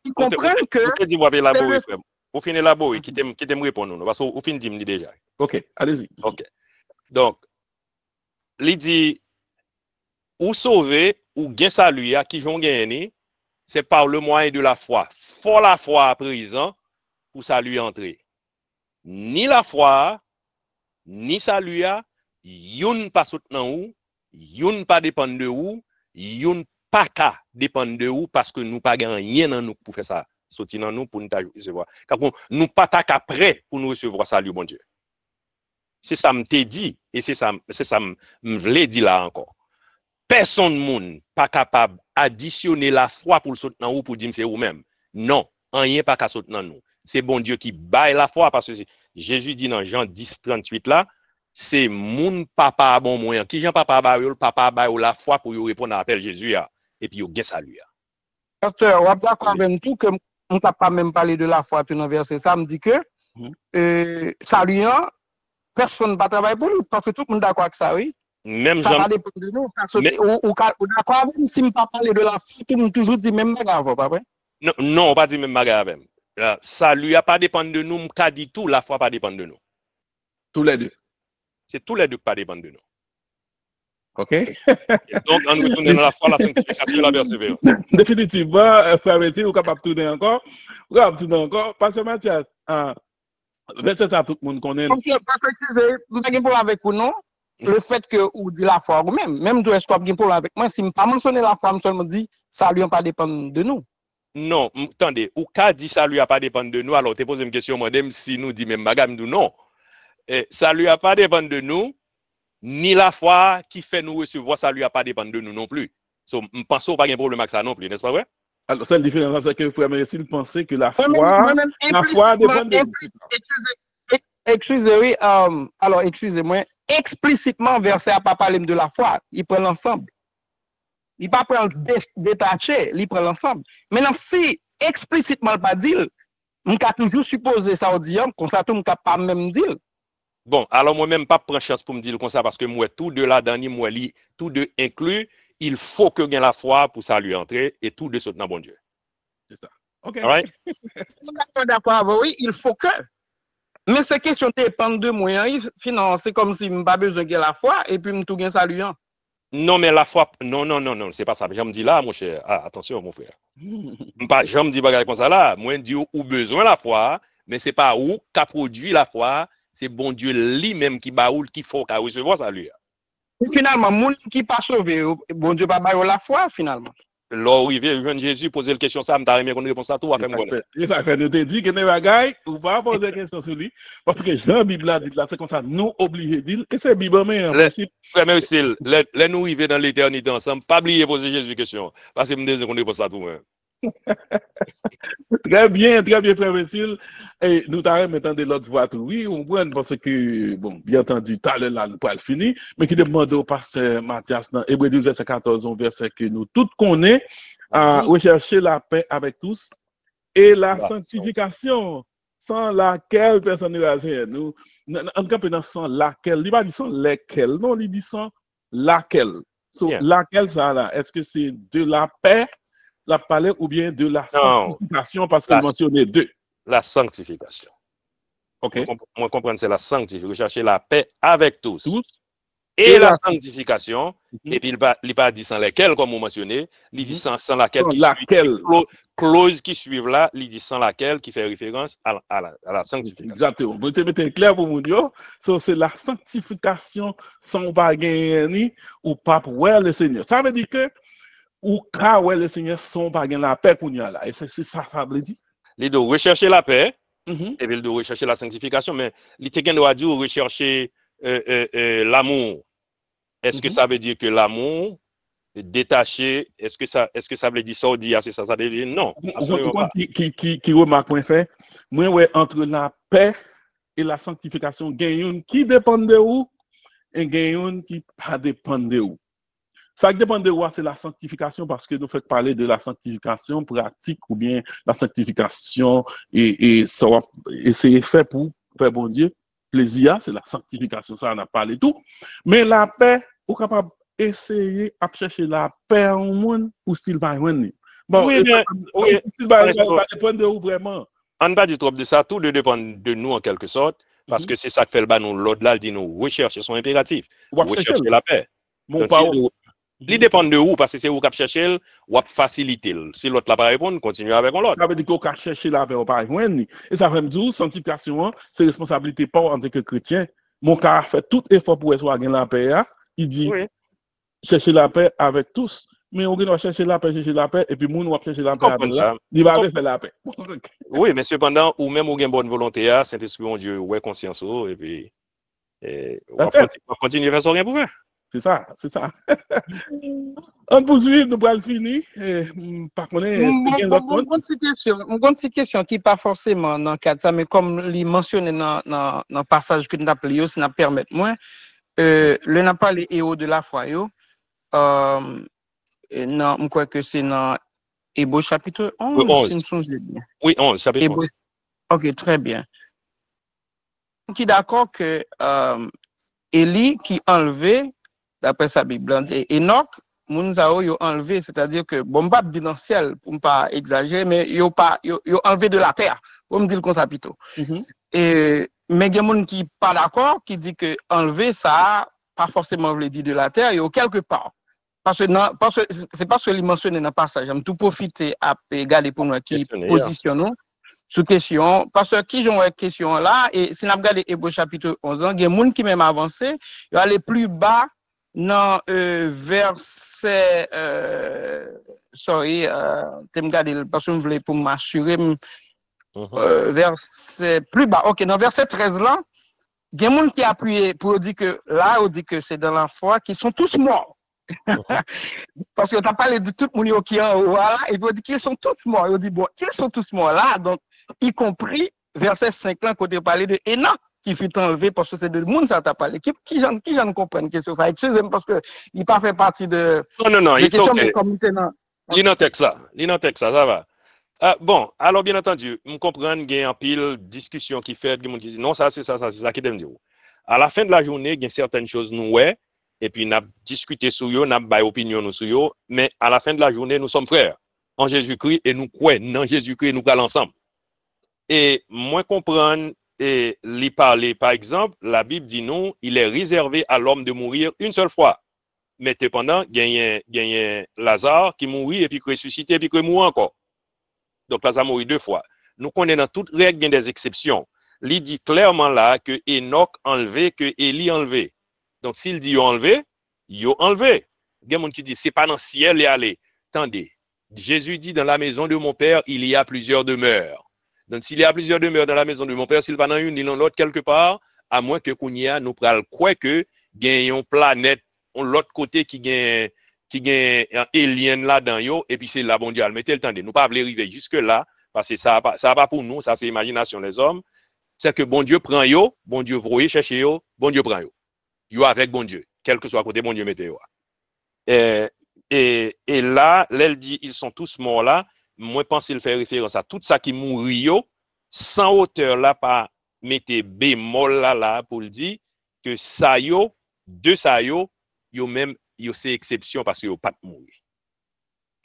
D: ils comprennent que...
B: Vous dites, vous avez élaboré, frère. Vous finissez élaborer, qui t'aime répondre, parce que vous finissez de dire déjà.
A: OK, allez-y.
B: OK. Donc, il dit, ou sauver, ou gain salut, qui j'ont gagné, c'est par le moyen de la foi. Faut la foi à présent, pour salut entrer. Ni la foi, ni salut, yon pas soutenant ou, yon pas dépend de ou, yon pas qu'à dépendre de ou, parce que nous pas rien dans nous pour faire ça. Sortir dans nous pour nous recevoir. Car nous pas qu'à prêt pour nous recevoir salut, bon Dieu. C'est ça me t'ai dit, et c'est ça me l'ai dit là encore. Personne monde pas capable d'additionner la foi pour le soutenir ou pour dire c'est vous-même. Non, rien pas qu'à soutenir nous. C'est bon Dieu qui baille la foi parce que Jésus dit dans Jean 10, 38 là, c'est mon papa bon moyen. Qui Jean papa baille la foi pour y répondre à l'appel Jésus et puis il gagne salut.
D: Pasteur, on va d'accord avec tout que on t'a pas même parlé de la foi puis dans verset ça me dit que salut personne ne va travailler pour lui parce que tout le monde d'accord avec ça oui.
B: Même
D: ça va dépendre de nous parce que ou d'accord avec si me pas parler de la foi tout le monde toujours dit même bagarre pas vrai?
B: Non, on pas dit même bagarre même. Ça lui a pas dépendre de nous, qu'a dit tout, la foi pas dépendre de nous.
A: Tous les deux.
B: C'est tous les deux qui pas dépendre de nous.
A: OK.
B: Donc, on retourne dans la foi, la sanctification, la persévérance.
A: Définitivement, frère Métis, vous êtes capable de tourner encore. Vous êtes capable de tourner encore. Pasteur Mathias, verset ça, tout le monde connaît.
D: Parce que tu sais, je n'ai pas de problème avec vous, non? Le fait que vous dites la foi vous-même, même toi, est-ce que vous avez problème avec moi? Si je ne pas mentionner la foi, je me dis, ça ne lui pas dépendre de nous.
B: Non, attendez, ou qu'a dit ça lui a pas dépendre de nous, alors tu poses une question, madame, si nous dit même bagam nous non. Ça lui a pas dépendre de nous, ni la foi qui fait nous recevoir, ça lui a pas dépendre de nous non plus. So, je pense pas qu'il y a un problème avec ça non plus, n'est-ce pas vrai?
A: Alors, c'est la différence, c'est que frère Métis pensait que la foi dépend de nous.
D: Excusez-moi, alors excusez-moi, explicitement, verset à pas parler de la foi, il prend l'ensemble. Il ne pas prendre détaché, il prend l'ensemble. Maintenant, si explicitement pas dire, on peut toujours supposer ça au diable, comme ça, tout le monde ne pas même dire.
B: Bon, alors moi-même, pas prendre chance pour me dire comme ça, parce que moi, tout de là, dernier, moi, tout de inclus, il faut que gagne la foi pour ça lui entrer, et tout de sauter dans bon Dieu.
A: C'est ça. OK.
B: All right?
D: D'accord, oui, il faut que. Mais cette question dépend de moi. Sinon, c'est comme si je n'ai pas besoin de la foi, et puis je tout gagne saluant.
B: Non, mais la foi, non, c'est pas ça. Je me dis là, mon cher, attention, mon frère. Je me dis pas comme ça là. Moi, je dis ou besoin la foi, mais c'est pas où qu'a produit la foi, c'est bon Dieu lui-même qui baoule, qui faut qu'à recevoir ça lui.
D: Finalement, moun qui pas sauvé, bon Dieu pas bailler la foi finalement.
B: Là, oui, jeune Jésus poser la question ça, me t'a remis qu'on réponse à tout, à faire me connaître.
A: Il fait nous te dit que ne bagaille ou pas poser question sur lui parce que Jean Bible là dit là c'est comme ça nous obligés dire et c'est Bible mais en principe
B: frère aussi les nous arriver dans l'éternité ensemble pas oublier poser Jésus question parce que me disent qu'on réponse à tout moi.
A: Très bien, frère Messil. Et nous t'arrêtons maintenant de l'autre voie. Oui, on voit parce que, bon, bien entendu, talent là, nous pas fini, mais qui demande au pasteur Mathias dans Hébreux 12, verset 14, un verset que nous tous connaissons, à rechercher la paix avec tous et la sanctification, sans laquelle personne ne va dire. Nous, en cas de sans laquelle, il va dire sans lesquelles, non, il dit sans laquelle. So, laquelle ça là, est-ce que c'est de la paix? La parler ou bien de la sanctification parce qu'il mentionnait deux.
B: La sanctification.
A: OK.
B: Moi, comprendre, c'est la sanctification. Rechercher la paix avec tous. Et la sanctification. Et puis, il pas dit sans lesquelles, comme vous mentionnez. Il dit sans laquelle. Clause qui suit là, il dit sans laquelle, qui fait référence à la sanctification.
A: Exactement. Vous mettez clair pour vous dire. C'est la sanctification sans bagage ou pas pour le Seigneur. Ça veut dire que ou quand le Seigneur son pas la paix pour nous là et c'est ça veut dire
B: il doit rechercher la paix et puis il doit rechercher la sanctification mais il doit dire rechercher l'amour. Est-ce que ça veut dire que l'amour détaché, est-ce que ça veut dire ça ou dire c'est ça veut dire non absolument pas.
A: Qui remarque point fait moi ouais entre la paix et la sanctification gagne une qui dépend de où et gagne une qui pas dépend de où. Ça dépend de quoi, c'est la sanctification parce que nous faisons parler de la sanctification pratique ou bien la sanctification et c'est fait pour faire bon Dieu plaisir, c'est la sanctification, ça on a parlé tout. Mais la paix, on est capable d'essayer à chercher la paix au monde ou s'il va y Bon,
B: oui, bien, oui.
A: Ça dépend de où vraiment.
B: On ne va pas dire trop de ça, tout dépend de nous en quelque sorte, parce que c'est ça que fait le bas nous, l'au-delà, il dit nous, rechercher son impératif, rechercher la paix. Donc, il dépend de où, parce que c'est où qu'on cherche, ou faciliter. Si l'autre n'a pas répondu, continue avec l'autre.
A: Ça veut dire qu'on va chercher la paix, on va pas. Et ça veut me dire, sanctification, c'est responsabilité pas en tant que chrétien. Mon cas a fait tout effort pour être la paix. Il dit, chercher la paix avec tous. Mais on va chercher la paix, et puis nous va chercher la paix avec là. Il va faire la paix.
B: Oui, mais cependant, ou même ou une bonne volonté, Saint-Esprit, mon Dieu, ouais, conscience, et puis, on va continuer à faire ce qu'on peut faire.
A: C'est ça, c'est ça. On poursuit, nous allons finir. Par contre,
D: une petite question qui n'est pas forcément dans le cadre de ça, mais comme il mentionné dans le passage que nous avons appelé, si nous permet moins, le n'a pas les héros de la foi, je crois que c'est dans Hébreux chapitre 11, si nous sommes bien.
B: Oui, 11, chapitre 11.
D: Ok, très bien. Je suis d'accord que Élie qui enlevé, d'après sa Bible, et Enoch, Mounzao, ils ont enlevé, c'est-à-dire que, bon, pas dit dans le ciel, pour ne pas exagérer, mais ils ont enlevé de la terre, pour me dire comme ça plutôt. Et, mais il y a des gens qui pas d'accord, qui dit que enlever, ça pas forcément veut dire de la terre, il y a quelque part. Parce que c'est pas ce qu'il mentionne dans le passage. J'aime tout profiter à regarder pour nous qui positionnons sous question. Parce que qui ont une question là, et si nous regardons Hébreux chapitre 11, il y a des gens qui même avancé, ils vont aller plus bas dans verset, parce que je voulais pour m'assurer, verset plus bas. Ok, dans verset 13 là, il y a des gens qui appuient pour dire que là, on dit que c'est dans la foi, qui sont tous morts. Parce que tu as parlé de tout le monde qui est en haut là, et puis on dit qu'ils sont tous morts. On dit, bon, ils sont tous morts là, donc, y compris verset 5 là, quand tu parlais de Enoch qui fut enlevé parce que c'est de monde ça t'a parlé. Qui j'en comprends une question ça? Excusez-moi parce que il pas fait partie de.
B: Non, il
D: question
B: okay. L'inotexte ça va. Bon, alors bien entendu, je comprends qu'il y a un pile discussion qui fait, qui dit non, ça c'est ça qui t'aime dire. À la fin de la journée, il y a certaines choses nous ouais. Et puis, nous avons discuté sur eux, nous avons des opinions sur eux, mais à la fin de la journée, nous sommes frères en Jésus-Christ et nous croyons dans Jésus-Christ, nous allons ensemble. Et moi, comprendre et lui parler, par exemple, la Bible dit non, il est réservé à l'homme de mourir une seule fois. Mais cependant, il y a Lazare qui mourit et puis ressuscité et puis qui mourut encore. Donc, Lazare mourit 2 fois. Nous connaissons dans toute règle, il y a des exceptions. Il dit clairement là que Enoch enlevé, que Élie enlevé. Donc, s'il dit enlevé, il a enlevé. Il y a des gens qui disent, c'est pas dans le ciel et aller. Attendez, Jésus dit, dans la maison de mon Père, il y a plusieurs demeures. Donc, s'il y a plusieurs demeures dans la maison de mon Père, s'il va dans une, ni dans l'autre quelque part, à moins que Kounia nous pral croire que il y a une planète, l'autre côté qui gagne un alien là-dedans, et puis c'est là, bon Dieu, mettez le temps de nous pas arriver jusque-là, parce que ça va pas pour nous, ça c'est imagination les hommes. C'est que bon Dieu prend yo, bon Dieu voyez, cherchez yo, bon Dieu prend yo. Yo avec bon Dieu, quel que soit côté bon Dieu mettez yo. Et là, elle dit, ils sont tous morts là. Moi, pense qu'il fait référence à tout ça qui mourit yo, sans hauteur là, pas mettez bémol là pour le dire que ça yo, de ça yo même, yo c'est exception parce que yo pas mourir.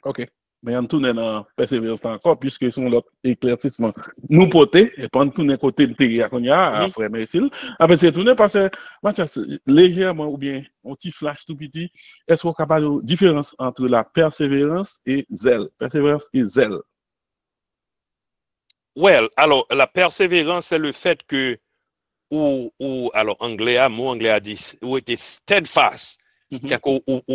A: Ok. Mais on tourne dans persévérance encore, puisque sont l'autre éclaircissement. Nous porter, et pas tourner côté de Théria qu'on y a, frère Mercil. Après, c'est tourner parce que, Mathias, légèrement ou bien, un petit flash tout petit, est-ce qu'on est capable de différence entre la persévérance et zèle? Persévérance et zèle.
B: Well, alors, la persévérance, c'est le fait que, alors, mot anglais a dit, ou était steadfast, ou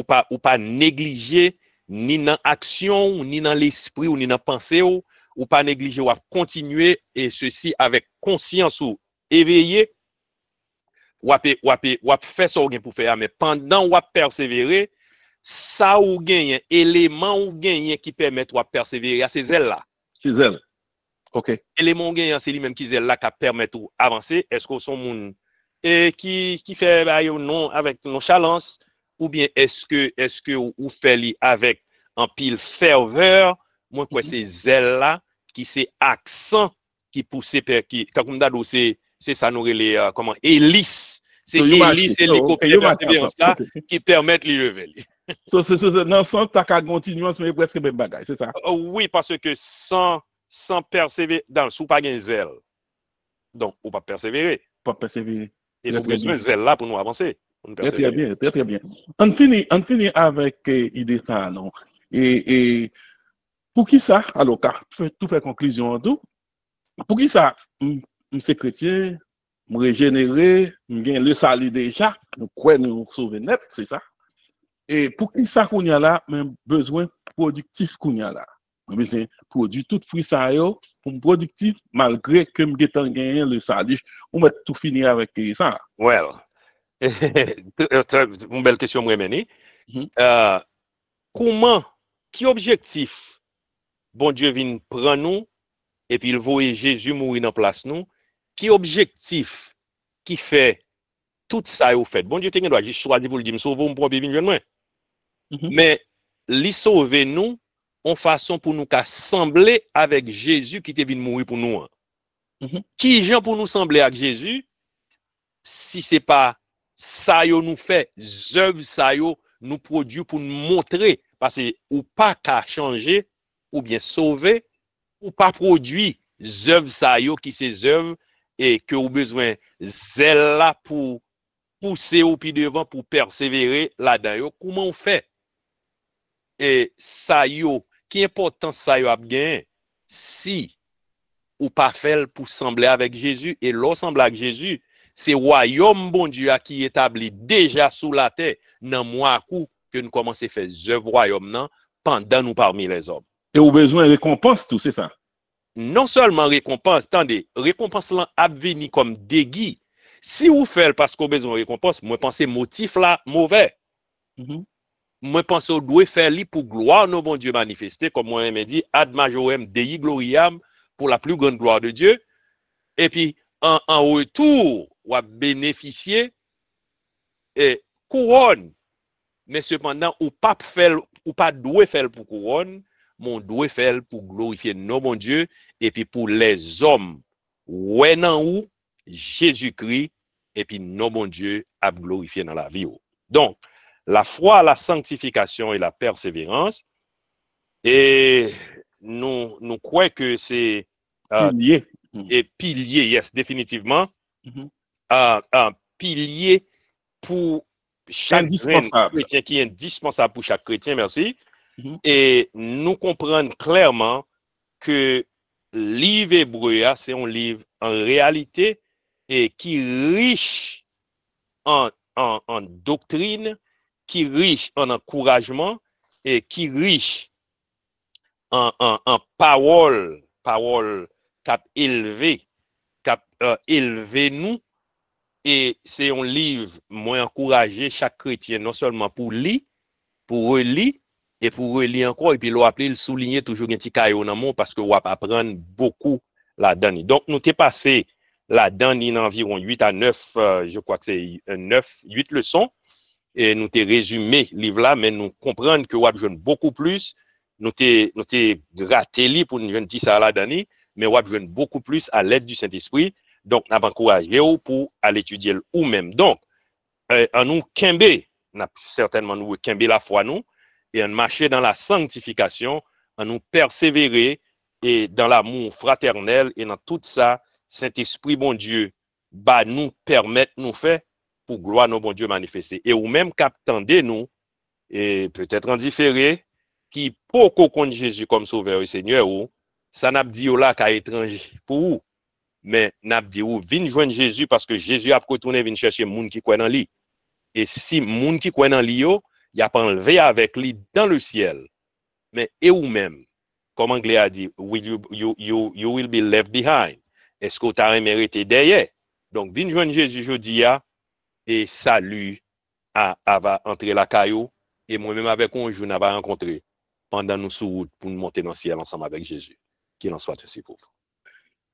B: pas négliger, ni dans l'action, ni dans l'esprit, ou ni dans la pensée, ou pas négliger, ou continuer, et ceci avec conscience ou éveillé, ou faire ce qu'on pour faire, mais pendant ou persévérer, ça ou gagne, élément ou gagne qui permet de persévérer à ces ailes-là.
A: Ces ailes. OK.
B: Élément gagnant, c'est lui-même qui ailes-là qui permet de avancer. Est-ce que son monde qui fait non avec nonchalance? Ou bien est-ce que vous faites avec un pile ferveur, moi quoi ces ailes là qui c'est accent qui pousse qui comme d'ado c'est ça nous les comment hélice C'est Élie, c'est l'hélicoptère persévérance là qui permettent de lever.
A: Dans son ta continuance, mais presque même bagaille, c'est ça?
B: Oui, parce que sans persévérer, dans sous pas gain zèle. Donc, on pas persévérer.
A: Pas persévérer.
B: Et nous besoin de zèle là pour nous avancer.
A: Très bien, très bien. On finit avec l'idée ça, non? Et pour qui ça, alors, tout fait conclusion en tout, pour qui ça, c'est chrétien, me régénérer, me gagne le salut déjà, nous quoi nous sauver net, c'est ça? Et pour qui ça qu'on y a là, même besoin productif qu'on y a là. Mais c'est produit tout fruit ça yo, pour productif malgré que me gagné le salut, on va tout finir avec ça.
B: Well. Une belle question, moi, comment, qui objectif, bon Dieu vient prendre nous, et puis il voit Jésus mourir dans place nous, qui objectif qui fait tout ça au fait? Bon Dieu, tu doit juste choisir pour le dire, sauver mon propre vie, moi. Mais, lui sauver nous, en façon pour nous sembler avec Jésus qui était venu mourir pour nous. Qui gens pour nous sembler avec Jésus, si c'est pas ça yo nous fait, œuvres ça yo nous produit pour nous montrer, parce que ou pas qu'à changer, ou bien sauver, ou pas produit œuvres ça yo qui c'est œuvres et que vous besoin zèle là pour pousser au pied devant pour persévérer là-dedans. Comment on fait? Et ça yo, qui important ça yo a gagné si ou pas fait pour sembler avec Jésus et l'ensemble avec Jésus. C'est royaume bon Dieu qui établi déjà sous la terre dans mois coup que nous commençons à faire œuvre royaume pendant nous parmi les hommes.
A: Et au besoin de récompense tout, c'est ça?
B: Non seulement récompense, attendez, récompense là a venu comme déguis. Si vous faites parce qu'on besoin de récompense, moi pensez motif là mauvais. Moi pense au doit faire li pour gloire nos bon Dieu manifester comme moi me dit ad majorem dei gloriam pour la plus grande gloire de Dieu. Et puis en retour ou à bénéficier et couronne, mais cependant ou pas faire ou pas doit faire pour couronne, mon doit faire pour glorifier nos bon Dieu et puis pour les hommes ouais nan ou Jésus-Christ et puis nos bon Dieu a glorifié dans la vie. Donc la foi, la sanctification et la persévérance et nous croyons que c'est
A: pilier.
B: Et pilier, yes, définitivement. Un pilier pour chaque chrétien qui est indispensable pour chaque chrétien, merci. Et nous comprenons clairement que le livre hébreu, c'est un livre en réalité et qui est riche en doctrine, qui est riche en encouragement et qui est riche en parole cap élevé nous. Et c'est un livre, moi encourager chaque chrétien, non seulement pour lire, pour relire, et pour relire encore, et puis l'on appelle le souligner toujours un petit caillou dans mon parce que on va apprendre beaucoup là-dedans. Donc, nous t'es passé là-dedans environ 8 à 9, je crois que c'est 8 leçons, et nous t'es résumé le livre là, mais nous comprenons que on a besoin beaucoup plus, nous t'es raté pour nous dire ça là-dedans, mais on a besoin beaucoup plus à l'aide du Saint-Esprit. Donc, nous avons encouragé pour aller étudier ou même. Donc, en nous kembe, certainement nous kembe la foi nous, et en marcher dans la sanctification, en nous persévérer et dans l'amour fraternel et dans tout ça, Saint-Esprit, bon Dieu, nous permettre nous faire pour gloire nos bon Dieu manifester. Et ou même qu'attendez nous, et peut-être en différé, qui pour qu'on compte Jésus comme sauveur et Seigneur, ou ça n'a pas dit là qu'à étranger pour vous. Mais n'a dit ou vinn joindre Jésus parce que Jésus a retourné vinn chercher moun qui croit dans lui. Et si moun qui croit dans lui yo, il a pas enlevé avec lui dans le ciel. Mais et ou même comme anglais a dit you will be left behind. Est-ce que tu as mérité derrière? Donc vinn joindre Jésus jodi a et salut va entrer la caillou et moi-même avec un jour n'a pas rencontré pendant nous sur route pour nous monter dans le ciel ensemble avec Jésus. Qu'il en soit ainsi pour vous.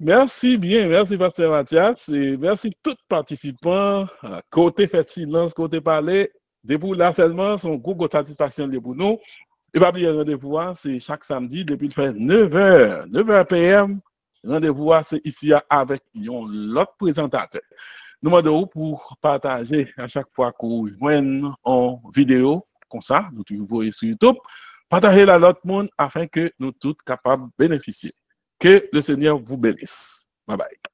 A: Merci bien, merci Pasteur Mathias et merci tous les participants, côté fait silence, côté parler. Depuis là seulement, son gros satisfaction pour nous. Et pas bien rendez-vous, c'est chaque samedi depuis le fait 9h PM. Rendez-vous, c'est ici avec l'autre présentateur. Nous demandons pour partager à chaque fois qu'on joigne en vidéo, comme ça, nous toujours voyons sur YouTube, partagez la l'autre monde afin que nous tous capables de bénéficier. Que le Seigneur vous bénisse. Bye bye.